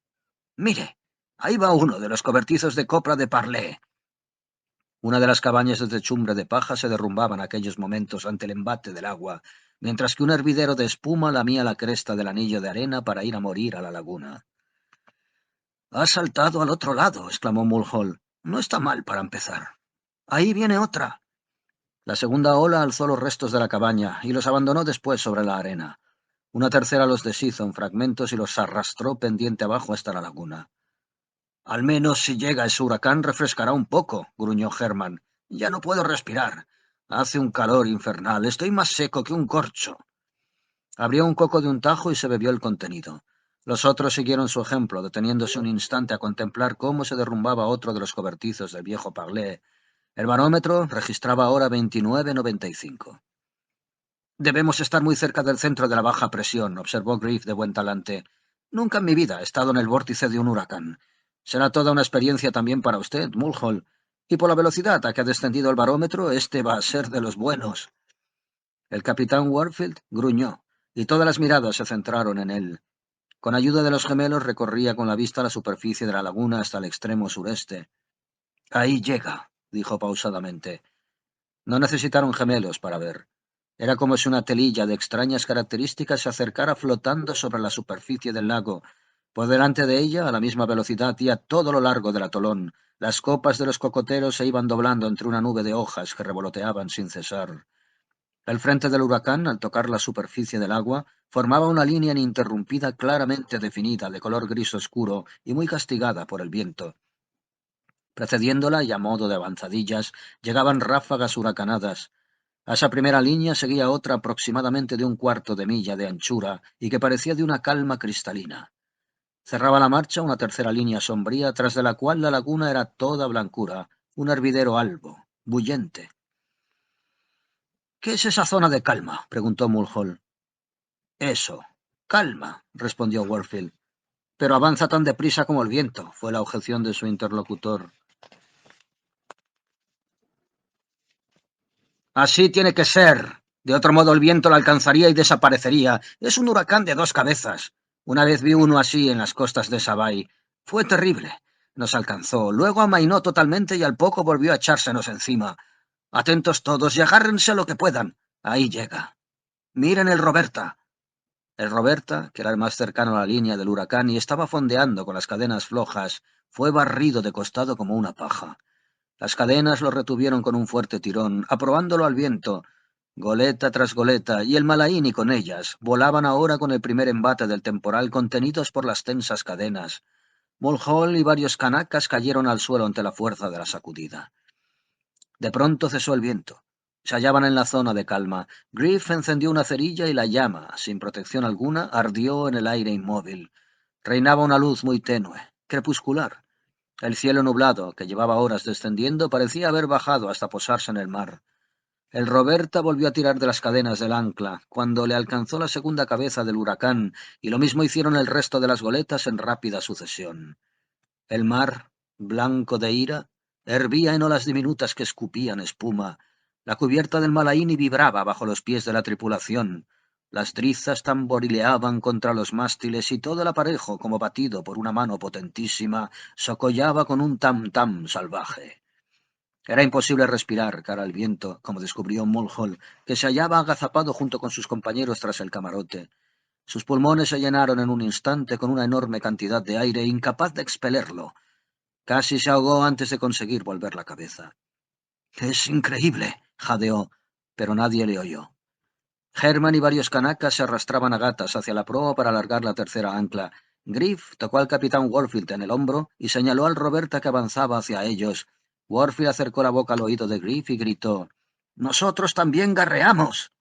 Mire, ahí va uno de los cobertizos de copra de Parlé. Una de las cabañas de techumbre de paja se derrumbaba en aquellos momentos ante el embate del agua, mientras que un hervidero de espuma lamía la cresta del anillo de arena para ir a morir a la laguna. —Ha saltado al otro lado —exclamó Mulhall—. No está mal para empezar. Ahí viene otra. La segunda ola alzó los restos de la cabaña y los abandonó después sobre la arena. Una tercera los deshizo en fragmentos y los arrastró pendiente abajo hasta la laguna. —Al menos si llega ese huracán refrescará un poco —gruñó Herman—. Ya no puedo respirar. Hace un calor infernal. Estoy más seco que un corcho. Abrió un coco de un tajo y se bebió el contenido. Los otros siguieron su ejemplo, deteniéndose un instante a contemplar cómo se derrumbaba otro de los cobertizos del viejo Parlé. El barómetro registraba ahora 29,95. —Debemos estar muy cerca del centro de la baja presión —observó Griff de buen talante—. Nunca en mi vida he estado en el vórtice de un huracán. Será toda una experiencia también para usted, Mulhall. Y por la velocidad a que ha descendido el barómetro, este va a ser de los buenos. El capitán Warfield gruñó, y todas las miradas se centraron en él. Con ayuda de los gemelos recorría con la vista la superficie de la laguna hasta el extremo sureste. Ahí llega, dijo pausadamente. No necesitaron gemelos para ver. Era como si una telilla de extrañas características se acercara flotando sobre la superficie del lago. Por delante de ella, a la misma velocidad y a todo lo largo del atolón, las copas de los cocoteros se iban doblando entre una nube de hojas que revoloteaban sin cesar. El frente del huracán, al tocar la superficie del agua, formaba una línea ininterrumpida claramente definida, de color gris oscuro y muy castigada por el viento. Precediéndola y a modo de avanzadillas, llegaban ráfagas huracanadas. A esa primera línea seguía otra aproximadamente de un cuarto de milla de anchura y que parecía de una calma cristalina. Cerraba la marcha una tercera línea sombría, tras de la cual la laguna era toda blancura, un hervidero albo, bullente. —¿Qué es esa zona de calma? —preguntó Mulhall. —Eso, calma —respondió Warfield—. Pero avanza tan deprisa como el viento —fue la objeción de su interlocutor. —Así tiene que ser. De otro modo el viento la alcanzaría y desaparecería. Es un huracán de dos cabezas. Una vez vi uno así en las costas de Sabay. Fue terrible. Nos alcanzó, luego amainó totalmente y al poco volvió a echársenos encima. Atentos todos y agárrense lo que puedan. Ahí llega. Miren el Roberta. El Roberta, que era el más cercano a la línea del huracán y estaba fondeando con las cadenas flojas, fue barrido de costado como una paja. Las cadenas lo retuvieron con un fuerte tirón, aprobándolo al viento. Goleta tras goleta, y el Malaíni con ellas, volaban ahora con el primer embate del temporal contenidos por las tensas cadenas. Mulhall y varios canacas cayeron al suelo ante la fuerza de la sacudida. De pronto cesó el viento. Se hallaban en la zona de calma. Griff encendió una cerilla y la llama, sin protección alguna, ardió en el aire inmóvil. Reinaba una luz muy tenue, crepuscular. El cielo nublado, que llevaba horas descendiendo, parecía haber bajado hasta posarse en el mar. El Roberta volvió a tirar de las cadenas del ancla, cuando le alcanzó la segunda cabeza del huracán, y lo mismo hicieron el resto de las goletas en rápida sucesión. El mar, blanco de ira, hervía en olas diminutas que escupían espuma. La cubierta del Malaíni vibraba bajo los pies de la tripulación. Las drizas tamborileaban contra los mástiles y todo el aparejo, como batido por una mano potentísima, socollaba con un tam-tam salvaje. Era imposible respirar cara al viento, como descubrió Mulhall, que se hallaba agazapado junto con sus compañeros tras el camarote. Sus pulmones se llenaron en un instante con una enorme cantidad de aire, incapaz de expelerlo. Casi se ahogó antes de conseguir volver la cabeza. —Es increíble —jadeó—, pero nadie le oyó. Herman y varios canacas se arrastraban a gatas hacia la proa para alargar la tercera ancla. Griff tocó al capitán Warfield en el hombro y señaló al Roberta que avanzaba hacia ellos. Warfield acercó la boca al oído de Griff y gritó: —¡Nosotros también garreamos!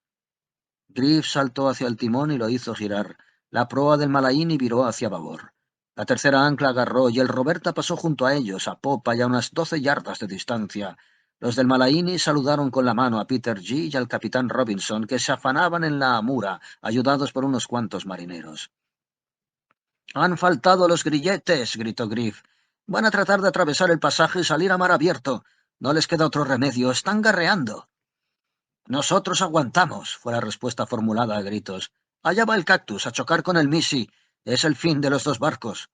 Griff saltó hacia el timón y lo hizo girar. La proa del Malaíni viró hacia babor. La tercera ancla agarró y el Roberta pasó junto a ellos, a popa y a unas 12 yardas de distancia. Los del Malaíni saludaron con la mano a Peter G. y al capitán Robinson, que se afanaban en la amura, ayudados por unos cuantos marineros. —¡Han faltado los grilletes! —gritó Griff. —Van a tratar de atravesar el pasaje y salir a mar abierto. No les queda otro remedio. Están garreando. —Nosotros aguantamos —fue la respuesta formulada a gritos—. Allá va el Cactus a chocar con el Missy. Es el fin de los dos barcos.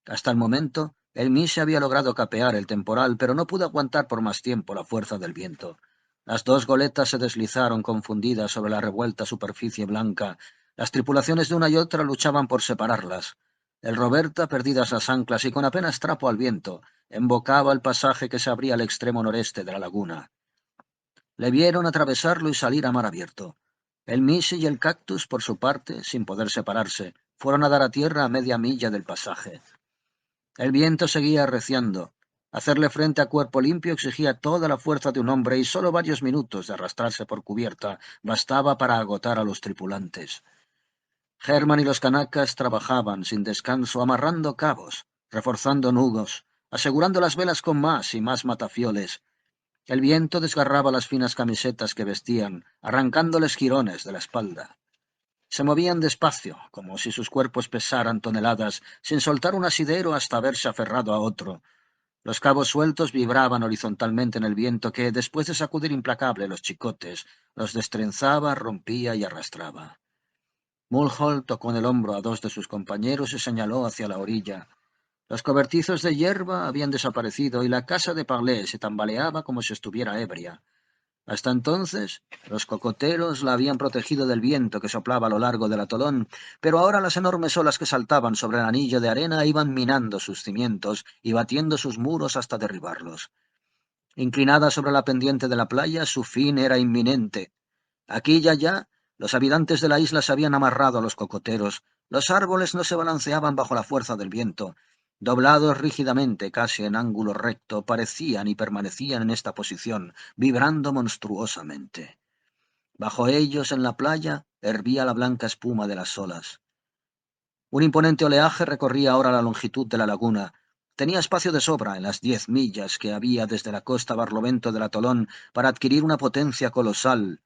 Hasta el momento, el Missy había logrado capear el temporal, pero no pudo aguantar por más tiempo la fuerza del viento. Las dos goletas se deslizaron confundidas sobre la revuelta superficie blanca. Las tripulaciones de una y otra luchaban por separarlas. El Roberta, perdidas las anclas y con apenas trapo al viento, embocaba el pasaje que se abría al extremo noreste de la laguna. Le vieron atravesarlo y salir a mar abierto. El Missy y el Cactus, por su parte, sin poder separarse, fueron a dar a tierra a media milla del pasaje. El viento seguía arreciando. Hacerle frente a cuerpo limpio exigía toda la fuerza de un hombre y solo varios minutos de arrastrarse por cubierta bastaba para agotar a los tripulantes. Herman y los canacas trabajaban sin descanso amarrando cabos, reforzando nudos, asegurando las velas con más y más matafioles. El viento desgarraba las finas camisetas que vestían, arrancándoles jirones de la espalda. Se movían despacio, como si sus cuerpos pesaran toneladas, sin soltar un asidero hasta haberse aferrado a otro. Los cabos sueltos vibraban horizontalmente en el viento que, después de sacudir implacable los chicotes, los destrenzaba, rompía y arrastraba. Mulhall tocó en el hombro a dos de sus compañeros y señaló hacia la orilla. Los cobertizos de hierba habían desaparecido y la casa de Parlé se tambaleaba como si estuviera ebria. Hasta entonces, los cocoteros la habían protegido del viento que soplaba a lo largo del atolón, pero ahora las enormes olas que saltaban sobre el anillo de arena iban minando sus cimientos y batiendo sus muros hasta derribarlos. Inclinada sobre la pendiente de la playa, su fin era inminente. Aquí y allá, los habitantes de la isla se habían amarrado a los cocoteros. Los árboles no se balanceaban bajo la fuerza del viento. Doblados rígidamente, casi en ángulo recto, parecían y permanecían en esta posición, vibrando monstruosamente. Bajo ellos, en la playa, hervía la blanca espuma de las olas. Un imponente oleaje recorría ahora la longitud de la laguna. Tenía espacio de sobra en las 10 millas que había desde la costa a Barlovento del atolón para adquirir una potencia colosal.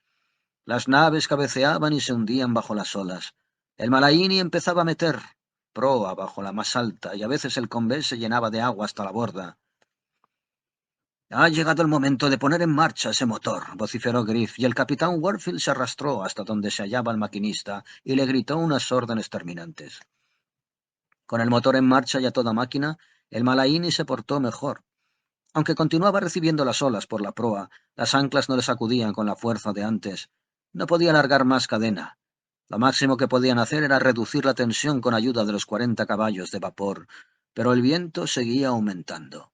Las naves cabeceaban y se hundían bajo las olas. El Malaini empezaba a meter proa bajo la más alta y a veces el Convé se llenaba de agua hasta la borda. «Ha llegado el momento de poner en marcha ese motor», vociferó Griff, y el capitán Warfield se arrastró hasta donde se hallaba el maquinista y le gritó unas órdenes terminantes. Con el motor en marcha y a toda máquina, el Malaini se portó mejor. Aunque continuaba recibiendo las olas por la proa, las anclas no le sacudían con la fuerza de antes. No podía largar más cadena. Lo máximo que podían hacer era reducir la tensión con ayuda de los 40 caballos de vapor, pero el viento seguía aumentando.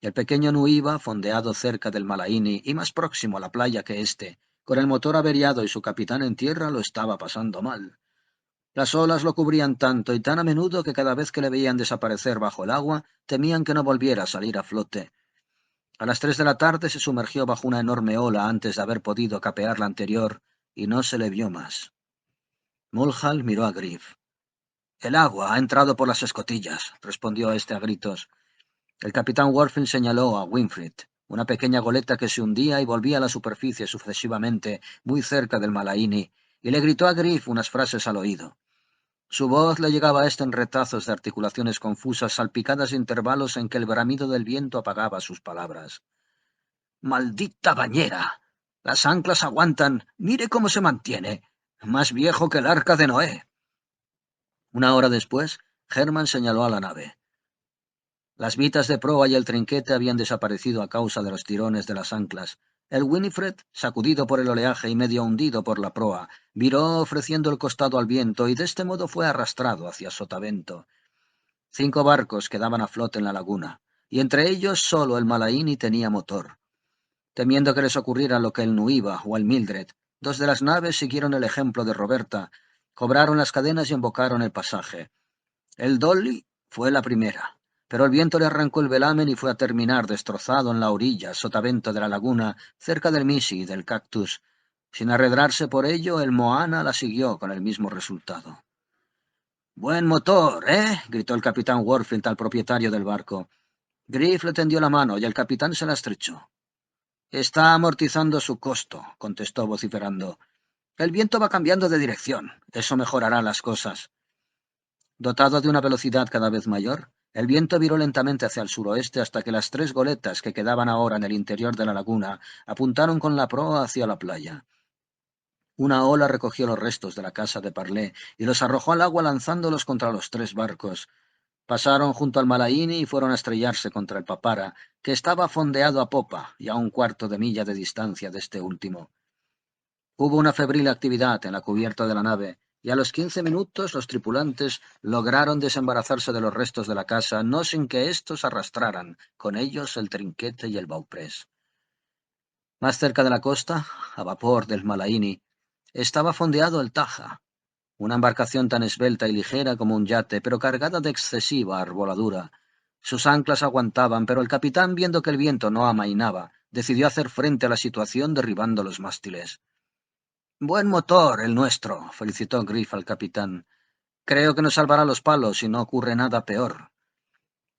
El pequeño Nuiva, fondeado cerca del Malaini y más próximo a la playa que éste, con el motor averiado y su capitán en tierra, lo estaba pasando mal. Las olas lo cubrían tanto y tan a menudo que cada vez que le veían desaparecer bajo el agua, temían que no volviera a salir a flote. A las 3 de la tarde se sumergió bajo una enorme ola antes de haber podido capear la anterior, y no se le vio más. Mulhall miró a Griff. «El agua ha entrado por las escotillas», respondió éste a gritos. El capitán Warfield señaló a Winfried, una pequeña goleta que se hundía y volvía a la superficie sucesivamente, muy cerca del Malaini, y le gritó a Griff unas frases al oído. Su voz le llegaba a éste en retazos de articulaciones confusas, salpicadas de intervalos en que el bramido del viento apagaba sus palabras. «¡Maldita bañera! Las anclas aguantan. Mire cómo se mantiene. Más viejo que el arca de Noé». Una hora después, Herman señaló a la nave. Las vitas de proa y el trinquete habían desaparecido a causa de los tirones de las anclas. El Winifred, sacudido por el oleaje y medio hundido por la proa, viró ofreciendo el costado al viento y de este modo fue arrastrado hacia Sotavento. 5 barcos quedaban a flote en la laguna, y entre ellos solo el Malaini tenía motor. Temiendo que les ocurriera lo que el Nuiva o el Mildred, 2 de las naves siguieron el ejemplo de Roberta, cobraron las cadenas y embocaron el pasaje. El Dolly fue la primera, pero el viento le arrancó el velamen y fue a terminar destrozado en la orilla, sotavento de la laguna, cerca del Missy y del Cactus. Sin arredrarse por ello, el Moana la siguió con el mismo resultado. «Buen motor, ¿eh?», gritó el capitán Warfield al propietario del barco. Griff le tendió la mano y el capitán se la estrechó. «Está amortizando su costo», contestó vociferando. «El viento va cambiando de dirección. Eso mejorará las cosas». Dotado de una velocidad cada vez mayor, el viento viró lentamente hacia el suroeste hasta que las 3 goletas que quedaban ahora en el interior de la laguna apuntaron con la proa hacia la playa. Una ola recogió los restos de la casa de Parlé y los arrojó al agua lanzándolos contra los 3 barcos. Pasaron junto al Malaini y fueron a estrellarse contra el Papara, que estaba fondeado a popa y a 1/4 de milla de distancia de este último. Hubo una febril actividad en la cubierta de la nave, y a los 15 minutos los tripulantes lograron desembarazarse de los restos de la casa, no sin que éstos arrastraran con ellos el trinquete y el bauprés. Más cerca de la costa, a vapor del Malaini, estaba fondeado el Taja, una embarcación tan esbelta y ligera como un yate, pero cargada de excesiva arboladura. Sus anclas aguantaban, pero el capitán, viendo que el viento no amainaba, decidió hacer frente a la situación derribando los mástiles. «Buen motor, el nuestro», felicitó Griff al capitán. «Creo que nos salvará los palos si no ocurre nada peor».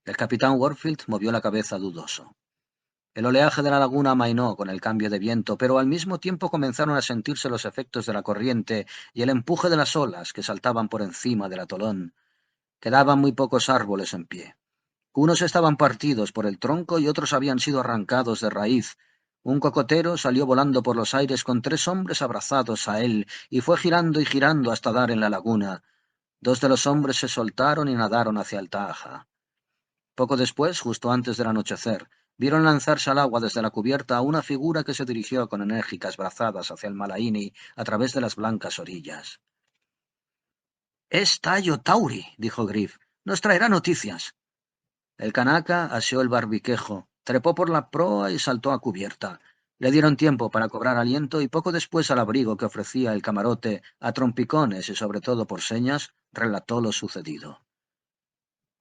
El capitán Warfield movió la cabeza dudoso. El oleaje de la laguna amainó con el cambio de viento, pero al mismo tiempo comenzaron a sentirse los efectos de la corriente y el empuje de las olas que saltaban por encima del atolón. Quedaban muy pocos árboles en pie. Unos estaban partidos por el tronco y otros habían sido arrancados de raíz. Un cocotero salió volando por los aires con 3 hombres abrazados a él y fue girando y girando hasta dar en la laguna. 2 de los hombres se soltaron y nadaron hacia el Taja. Poco después, justo antes del anochecer, vieron lanzarse al agua desde la cubierta a una figura que se dirigió con enérgicas brazadas hacia el Malaini a través de las blancas orillas. «Es Tayo Tauri», dijo Griff. «Nos traerá noticias». El Kanaka asió el barbiquejo, trepó por la proa y saltó a cubierta. Le dieron tiempo para cobrar aliento y poco después al abrigo que ofrecía el camarote, a trompicones y sobre todo por señas, relató lo sucedido.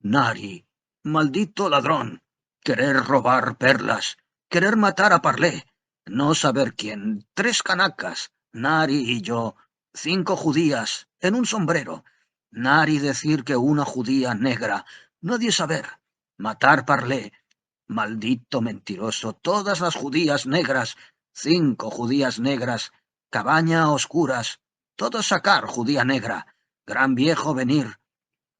«Nari, maldito ladrón, querer robar perlas, querer matar a Parlé, no saber quién, 3 kanacas, Nari y yo, 5 judías, en un sombrero. Nari decir que una judía negra, nadie saber. Matar Parlé, maldito mentiroso, todas las judías negras, 5 judías negras, cabaña a oscuras, todo sacar judía negra, gran viejo venir,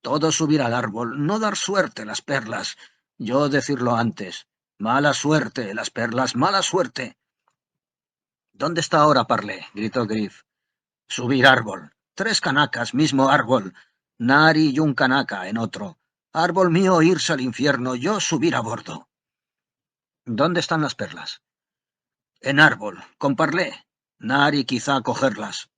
todo subir al árbol, no dar suerte las perlas. Yo decirlo antes. Mala suerte, las perlas, mala suerte. ¿Dónde está ahora Parlé?, gritó Griff. Subir árbol. 3 kanacas, mismo árbol. Nari y un kanaka en otro. Árbol mío irse al infierno, yo subir a bordo. ¿Dónde están las perlas? En árbol, con Parlé. Nari quizá cogerlas.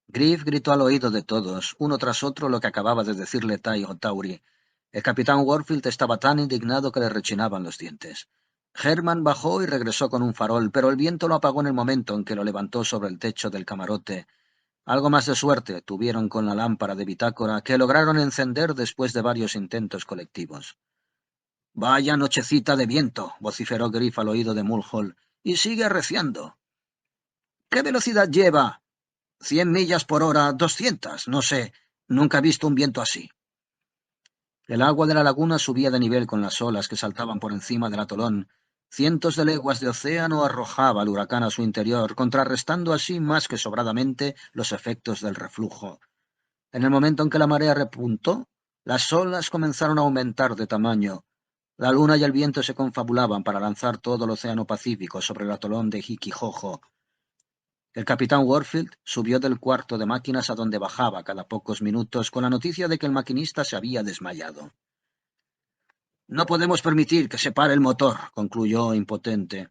Griff gritó al oído de todos, uno tras otro, lo que acababa de decirle Tayo Tauri. El capitán Warfield estaba tan indignado que le rechinaban los dientes. Herman bajó y regresó con un farol, pero el viento lo apagó en el momento en que lo levantó sobre el techo del camarote. Algo más de suerte tuvieron con la lámpara de bitácora, que lograron encender después de varios intentos colectivos. «Vaya nochecita de viento», vociferó Griff al oído de Mulhall, «y sigue arreciando». «¿Qué velocidad lleva?» 100 millas por hora, 200, no sé. Nunca he visto un viento así. El agua de la laguna subía de nivel con las olas que saltaban por encima del atolón. Cientos de leguas de océano arrojaba el huracán a su interior, contrarrestando así más que sobradamente los efectos del reflujo. En el momento en que la marea repuntó, las olas comenzaron a aumentar de tamaño. La luna y el viento se confabulaban para lanzar todo el océano Pacífico sobre el atolón de Hikijojo. El capitán Warfield subió del cuarto de máquinas a donde bajaba cada pocos minutos con la noticia de que el maquinista se había desmayado. «No podemos permitir que se pare el motor», concluyó impotente.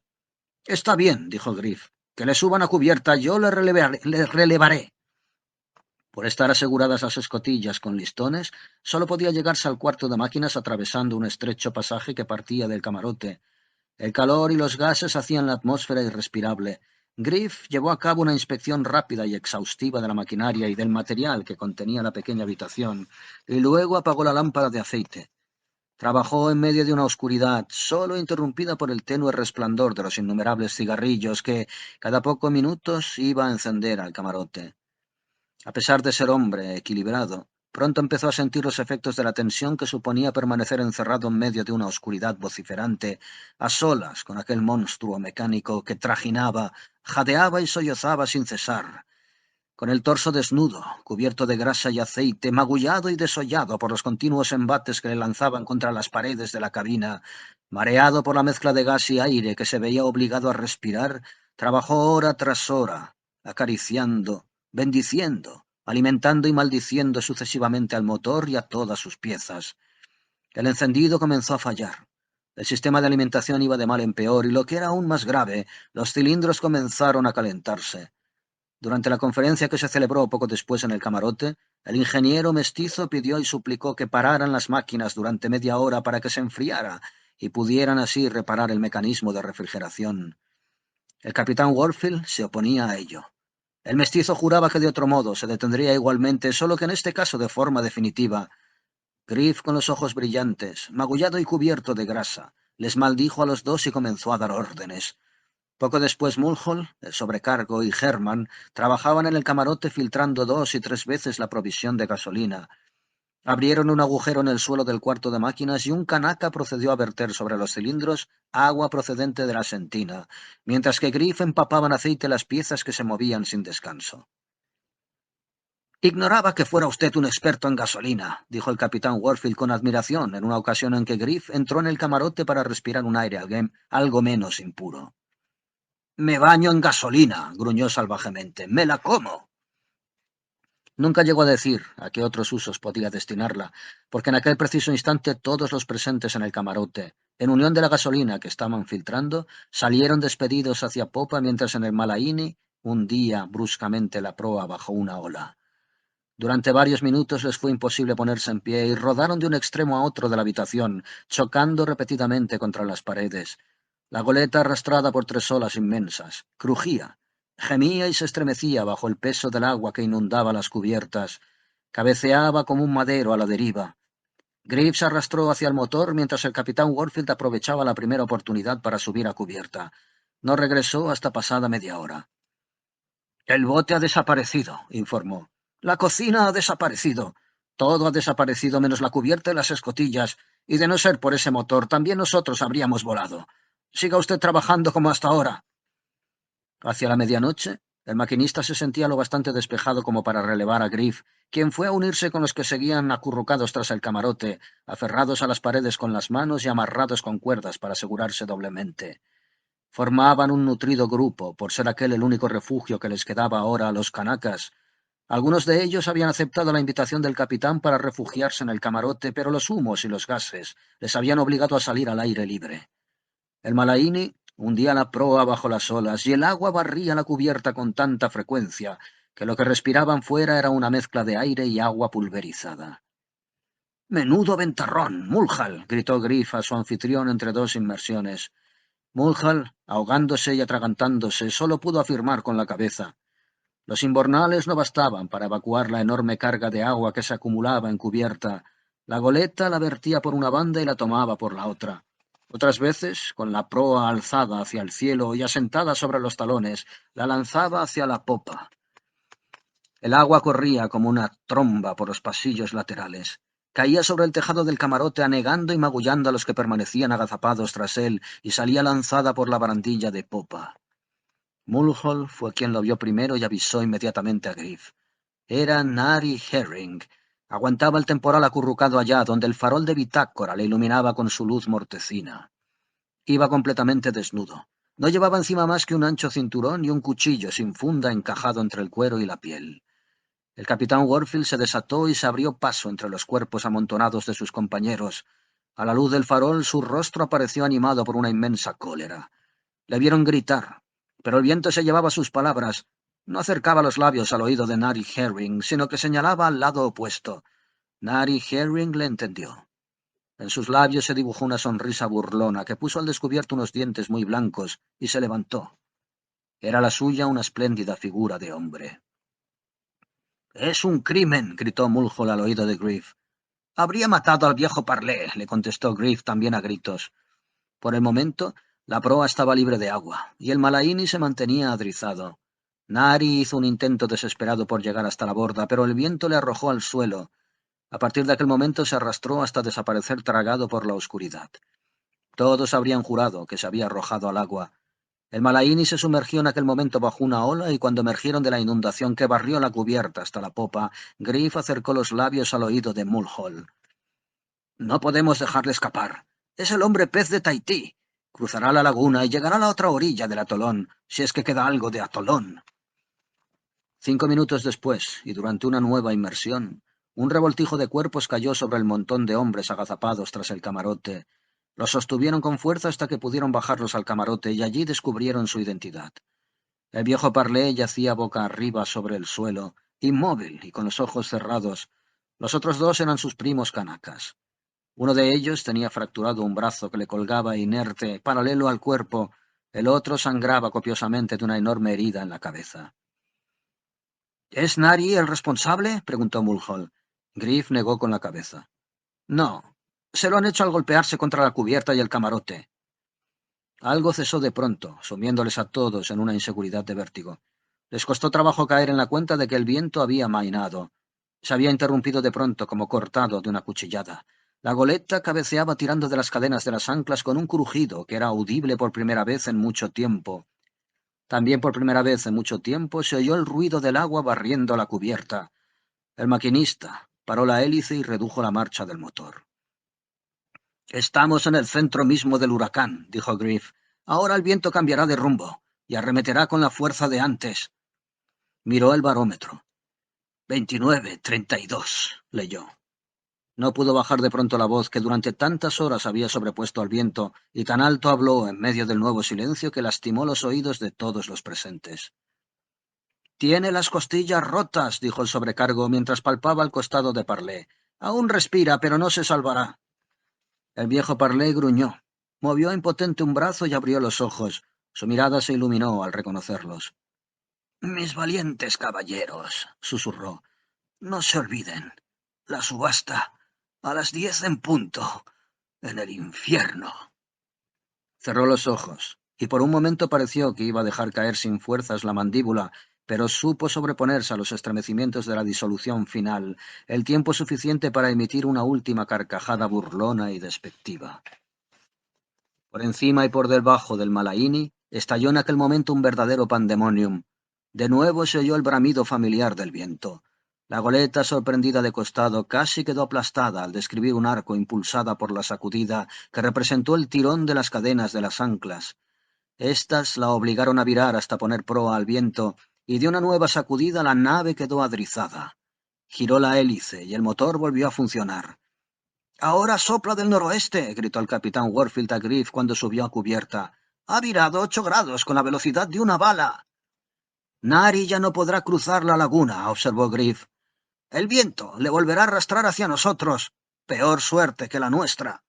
«Está bien», dijo Griff. «Que le suban a cubierta, yo le relevaré». Por estar aseguradas las escotillas con listones, solo podía llegarse al cuarto de máquinas atravesando un estrecho pasaje que partía del camarote. El calor y los gases hacían la atmósfera irrespirable. Griff llevó a cabo una inspección rápida y exhaustiva de la maquinaria y del material que contenía la pequeña habitación, y luego apagó la lámpara de aceite. Trabajó en medio de una oscuridad, solo interrumpida por el tenue resplandor de los innumerables cigarrillos que, cada pocos minutos, iba a encender al camarote. A pesar de ser hombre equilibrado, pronto empezó a sentir los efectos de la tensión que suponía permanecer encerrado en medio de una oscuridad vociferante, a solas con aquel monstruo mecánico que trajinaba, jadeaba y sollozaba sin cesar, con el torso desnudo, cubierto de grasa y aceite, magullado y desollado por los continuos embates que le lanzaban contra las paredes de la cabina, mareado por la mezcla de gas y aire que se veía obligado a respirar, trabajó hora tras hora, acariciando, bendiciendo, alimentando y maldiciendo sucesivamente al motor y a todas sus piezas. El encendido comenzó a fallar. El sistema de alimentación iba de mal en peor y, lo que era aún más grave, los cilindros comenzaron a calentarse. Durante la conferencia que se celebró poco después en el camarote, el ingeniero mestizo pidió y suplicó que pararan las máquinas durante media hora para que se enfriara y pudieran así reparar el mecanismo de refrigeración. El capitán Warfield se oponía a ello. El mestizo juraba que de otro modo se detendría igualmente, solo que en este caso de forma definitiva. Griff, con los ojos brillantes, magullado y cubierto de grasa, les maldijo a los dos y comenzó a dar órdenes. Poco después Mulhall, el sobrecargo y Herman trabajaban en el camarote filtrando 2 y 3 veces la provisión de gasolina. Abrieron un agujero en el suelo del cuarto de máquinas y un canaca procedió a verter sobre los cilindros agua procedente de la sentina, mientras que Griff empapaba en aceite las piezas que se movían sin descanso. Ignoraba que fuera usted un experto en gasolina, dijo el capitán Warfield con admiración en una ocasión en que Griff entró en el camarote para respirar un aire algo menos impuro. «Me baño en gasolina», gruñó salvajemente. «¡Me la como!». Nunca llegó a decir a qué otros usos podía destinarla, porque en aquel preciso instante todos los presentes en el camarote, en unión de la gasolina que estaban filtrando, salieron despedidos hacia popa mientras en el Malaini hundía bruscamente la proa bajo una ola. Durante varios minutos les fue imposible ponerse en pie y rodaron de un extremo a otro de la habitación, chocando repetidamente contra las paredes. La goleta, arrastrada por 3 olas inmensas, crujía, gemía y se estremecía bajo el peso del agua que inundaba las cubiertas. Cabeceaba como un madero a la deriva. Griff se arrastró hacia el motor mientras el capitán Warfield aprovechaba la primera oportunidad para subir a cubierta. No regresó hasta pasada media hora. «El bote ha desaparecido», informó. «La cocina ha desaparecido. Todo ha desaparecido menos la cubierta y las escotillas, y de no ser por ese motor, también nosotros habríamos volado. Siga usted trabajando como hasta ahora». Hacia la medianoche, el maquinista se sentía lo bastante despejado como para relevar a Griff, quien fue a unirse con los que seguían acurrucados tras el camarote, aferrados a las paredes con las manos y amarrados con cuerdas para asegurarse doblemente. Formaban un nutrido grupo, por ser aquel el único refugio que les quedaba ahora a los canacas. Algunos de ellos habían aceptado la invitación del capitán para refugiarse en el camarote, pero los humos y los gases les habían obligado a salir al aire libre. El Malaini hundía la proa bajo las olas y el agua barría la cubierta con tanta frecuencia que lo que respiraban fuera era una mezcla de aire y agua pulverizada. «¡Menudo ventarrón, Mulhall!», gritó Griff a su anfitrión entre dos inmersiones. Mulhall, ahogándose y atragantándose, solo pudo afirmar con la cabeza. Los imbornales no bastaban para evacuar la enorme carga de agua que se acumulaba en cubierta. La goleta la vertía por una banda y la tomaba por la otra. Otras veces, con la proa alzada hacia el cielo y asentada sobre los talones, la lanzaba hacia la popa. El agua corría como una tromba por los pasillos laterales. Caía sobre el tejado del camarote anegando y magullando a los que permanecían agazapados tras él y salía lanzada por la barandilla de popa. Mulhall fue quien lo vio primero y avisó inmediatamente a Griff. Era Nari Herring. Aguantaba el temporal acurrucado allá, donde el farol de bitácora le iluminaba con su luz mortecina. Iba completamente desnudo. No llevaba encima más que un ancho cinturón y un cuchillo sin funda encajado entre el cuero y la piel. El capitán Warfield se desató y se abrió paso entre los cuerpos amontonados de sus compañeros. A la luz del farol su rostro apareció animado por una inmensa cólera. Le vieron gritar, pero el viento se llevaba sus palabras. No acercaba los labios al oído de Nari Herring, sino que señalaba al lado opuesto. Nari Herring le entendió. En sus labios se dibujó una sonrisa burlona que puso al descubierto unos dientes muy blancos y se levantó. Era la suya una espléndida figura de hombre. «Es un crimen», gritó Mulhall al oído de Griff. «Habría matado al viejo Parlé», le contestó Griff también a gritos. Por el momento, la proa estaba libre de agua, y el Malaini se mantenía adrizado. Nari hizo un intento desesperado por llegar hasta la borda, pero el viento le arrojó al suelo. A partir de aquel momento se arrastró hasta desaparecer tragado por la oscuridad. Todos habrían jurado que se había arrojado al agua. El Malaini se sumergió en aquel momento bajo una ola y cuando emergieron de la inundación que barrió la cubierta hasta la popa, Griff acercó los labios al oído de Mulhall. «No podemos dejarle escapar. Es el hombre pez de Tahití. Cruzará la laguna y llegará a la otra orilla del atolón, si es que queda algo de atolón». 5 minutos después, y durante una nueva inmersión, un revoltijo de cuerpos cayó sobre el montón de hombres agazapados tras el camarote. Los sostuvieron con fuerza hasta que pudieron bajarlos al camarote y allí descubrieron su identidad. El viejo Parlé yacía boca arriba sobre el suelo, inmóvil y con los ojos cerrados. Los otros dos eran sus primos canacas. Uno de ellos tenía fracturado un brazo que le colgaba inerte, paralelo al cuerpo. El otro sangraba copiosamente de una enorme herida en la cabeza. «¿Es Nari el responsable?», preguntó Mulhall. Griff negó con la cabeza. «No. Se lo han hecho al golpearse contra la cubierta y el camarote». Algo cesó de pronto, sumiéndoles a todos en una inseguridad de vértigo. Les costó trabajo caer en la cuenta de que el viento había amainado. Se había interrumpido de pronto como cortado de una cuchillada. La goleta cabeceaba tirando de las cadenas de las anclas con un crujido que era audible por primera vez en mucho tiempo. También por primera vez en mucho tiempo se oyó el ruido del agua barriendo la cubierta. El maquinista paró la hélice y redujo la marcha del motor. «Estamos en el centro mismo del huracán», dijo Griff. «Ahora el viento cambiará de rumbo y arremeterá con la fuerza de antes». Miró el barómetro. 29,32, leyó. No pudo bajar de pronto la voz que durante tantas horas había sobrepuesto al viento, y tan alto habló en medio del nuevo silencio que lastimó los oídos de todos los presentes. «Tiene las costillas rotas», dijo el sobrecargo mientras palpaba el costado de Parlé. «Aún respira, pero no se salvará». El viejo Parlé gruñó, movió impotente un brazo y abrió los ojos. Su mirada se iluminó al reconocerlos. «Mis valientes caballeros», susurró, «no se olviden. La subasta, a las 10 en punto, en el infierno». Cerró los ojos, y por un momento pareció que iba a dejar caer sin fuerzas la mandíbula, pero supo sobreponerse a los estremecimientos de la disolución final, el tiempo suficiente para emitir una última carcajada burlona y despectiva. Por encima y por debajo del Malaíni estalló en aquel momento un verdadero pandemonium. De nuevo se oyó el bramido familiar del viento. La goleta, sorprendida de costado, casi quedó aplastada al describir un arco impulsada por la sacudida que representó el tirón de las cadenas de las anclas. Estas la obligaron a virar hasta poner proa al viento, y de una nueva sacudida la nave quedó adrizada. Giró la hélice y el motor volvió a funcionar. «Ahora sopla del noroeste», gritó el capitán Warfield a Griff cuando subió a cubierta. «Ha virado 8 grados con la velocidad de una bala». «Nari ya no podrá cruzar la laguna», observó Griff. «El viento le volverá a arrastrar hacia nosotros. Peor suerte que la nuestra».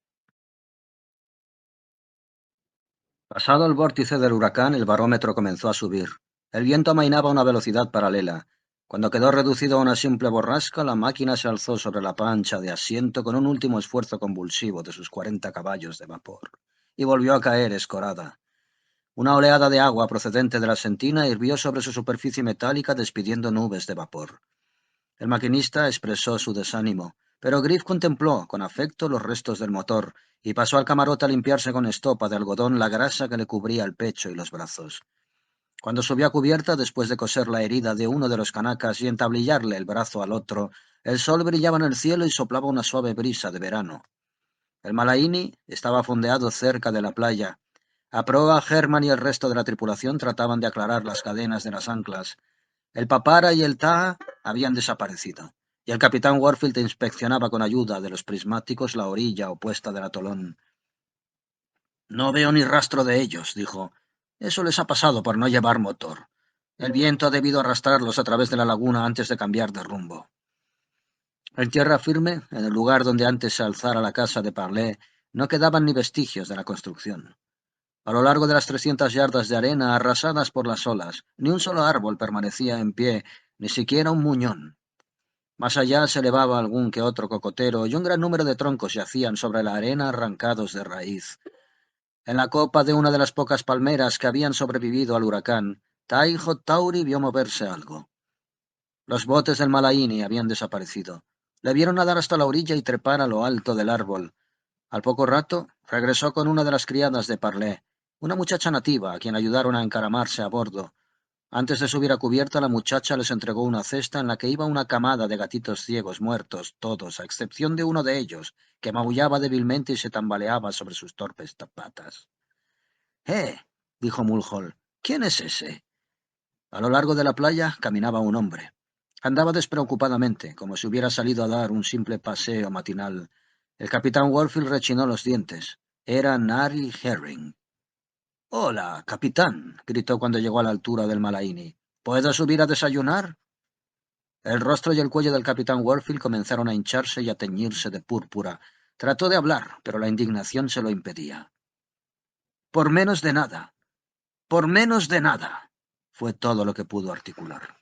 Pasado el vórtice del huracán, el barómetro comenzó a subir. El viento amainaba a una velocidad paralela. Cuando quedó reducido a una simple borrasca, la máquina se alzó sobre la plancha de asiento con un último esfuerzo convulsivo de sus 40 caballos de vapor, y volvió a caer escorada. Una oleada de agua procedente de la sentina hirvió sobre su superficie metálica despidiendo nubes de vapor. El maquinista expresó su desánimo, pero Griff contempló con afecto los restos del motor y pasó al camarote a limpiarse con estopa de algodón la grasa que le cubría el pecho y los brazos. Cuando subió a cubierta, después de coser la herida de uno de los canacas y entablillarle el brazo al otro, el sol brillaba en el cielo y soplaba una suave brisa de verano. El Malaíni estaba fondeado cerca de la playa. A proa, Herman y el resto de la tripulación trataban de aclarar las cadenas de las anclas. El Papara y el Taha habían desaparecido, y el capitán Warfield inspeccionaba con ayuda de los prismáticos la orilla opuesta del atolón. «No veo ni rastro de ellos», dijo. «Eso les ha pasado por no llevar motor. El viento ha debido arrastrarlos a través de la laguna antes de cambiar de rumbo». En tierra firme, en el lugar donde antes se alzara la casa de Parlé, no quedaban ni vestigios de la construcción. A lo largo de las 300 yardas de arena arrasadas por las olas, ni un solo árbol permanecía en pie, ni siquiera un muñón. Más allá se elevaba algún que otro cocotero y un gran número de troncos yacían sobre la arena arrancados de raíz. En la copa de una de las pocas palmeras que habían sobrevivido al huracán, Taijo Tauri vio moverse algo. Los botes del Malaíni habían desaparecido. Le vieron nadar hasta la orilla y trepar a lo alto del árbol. Al poco rato, regresó con una de las criadas de Parlé, una muchacha nativa a quien ayudaron a encaramarse a bordo. Antes de subir a cubierta, la muchacha les entregó una cesta en la que iba una camada de gatitos ciegos muertos, todos, a excepción de uno de ellos, que maullaba débilmente y se tambaleaba sobre sus torpes patas. «Dijo Mulhall, «¿quién es ese?» A lo largo de la playa caminaba un hombre. Andaba despreocupadamente, como si hubiera salido a dar un simple paseo matinal. El capitán Warfield rechinó los dientes. Era Nari Herring. «Hola, capitán», gritó cuando llegó a la altura del Malaíni. «¿Puedo subir a desayunar?» El rostro y el cuello del capitán Warfield comenzaron a hincharse y a teñirse de púrpura. Trató de hablar, pero la indignación se lo impedía. «Por menos de nada. Por menos de nada», fue todo lo que pudo articular.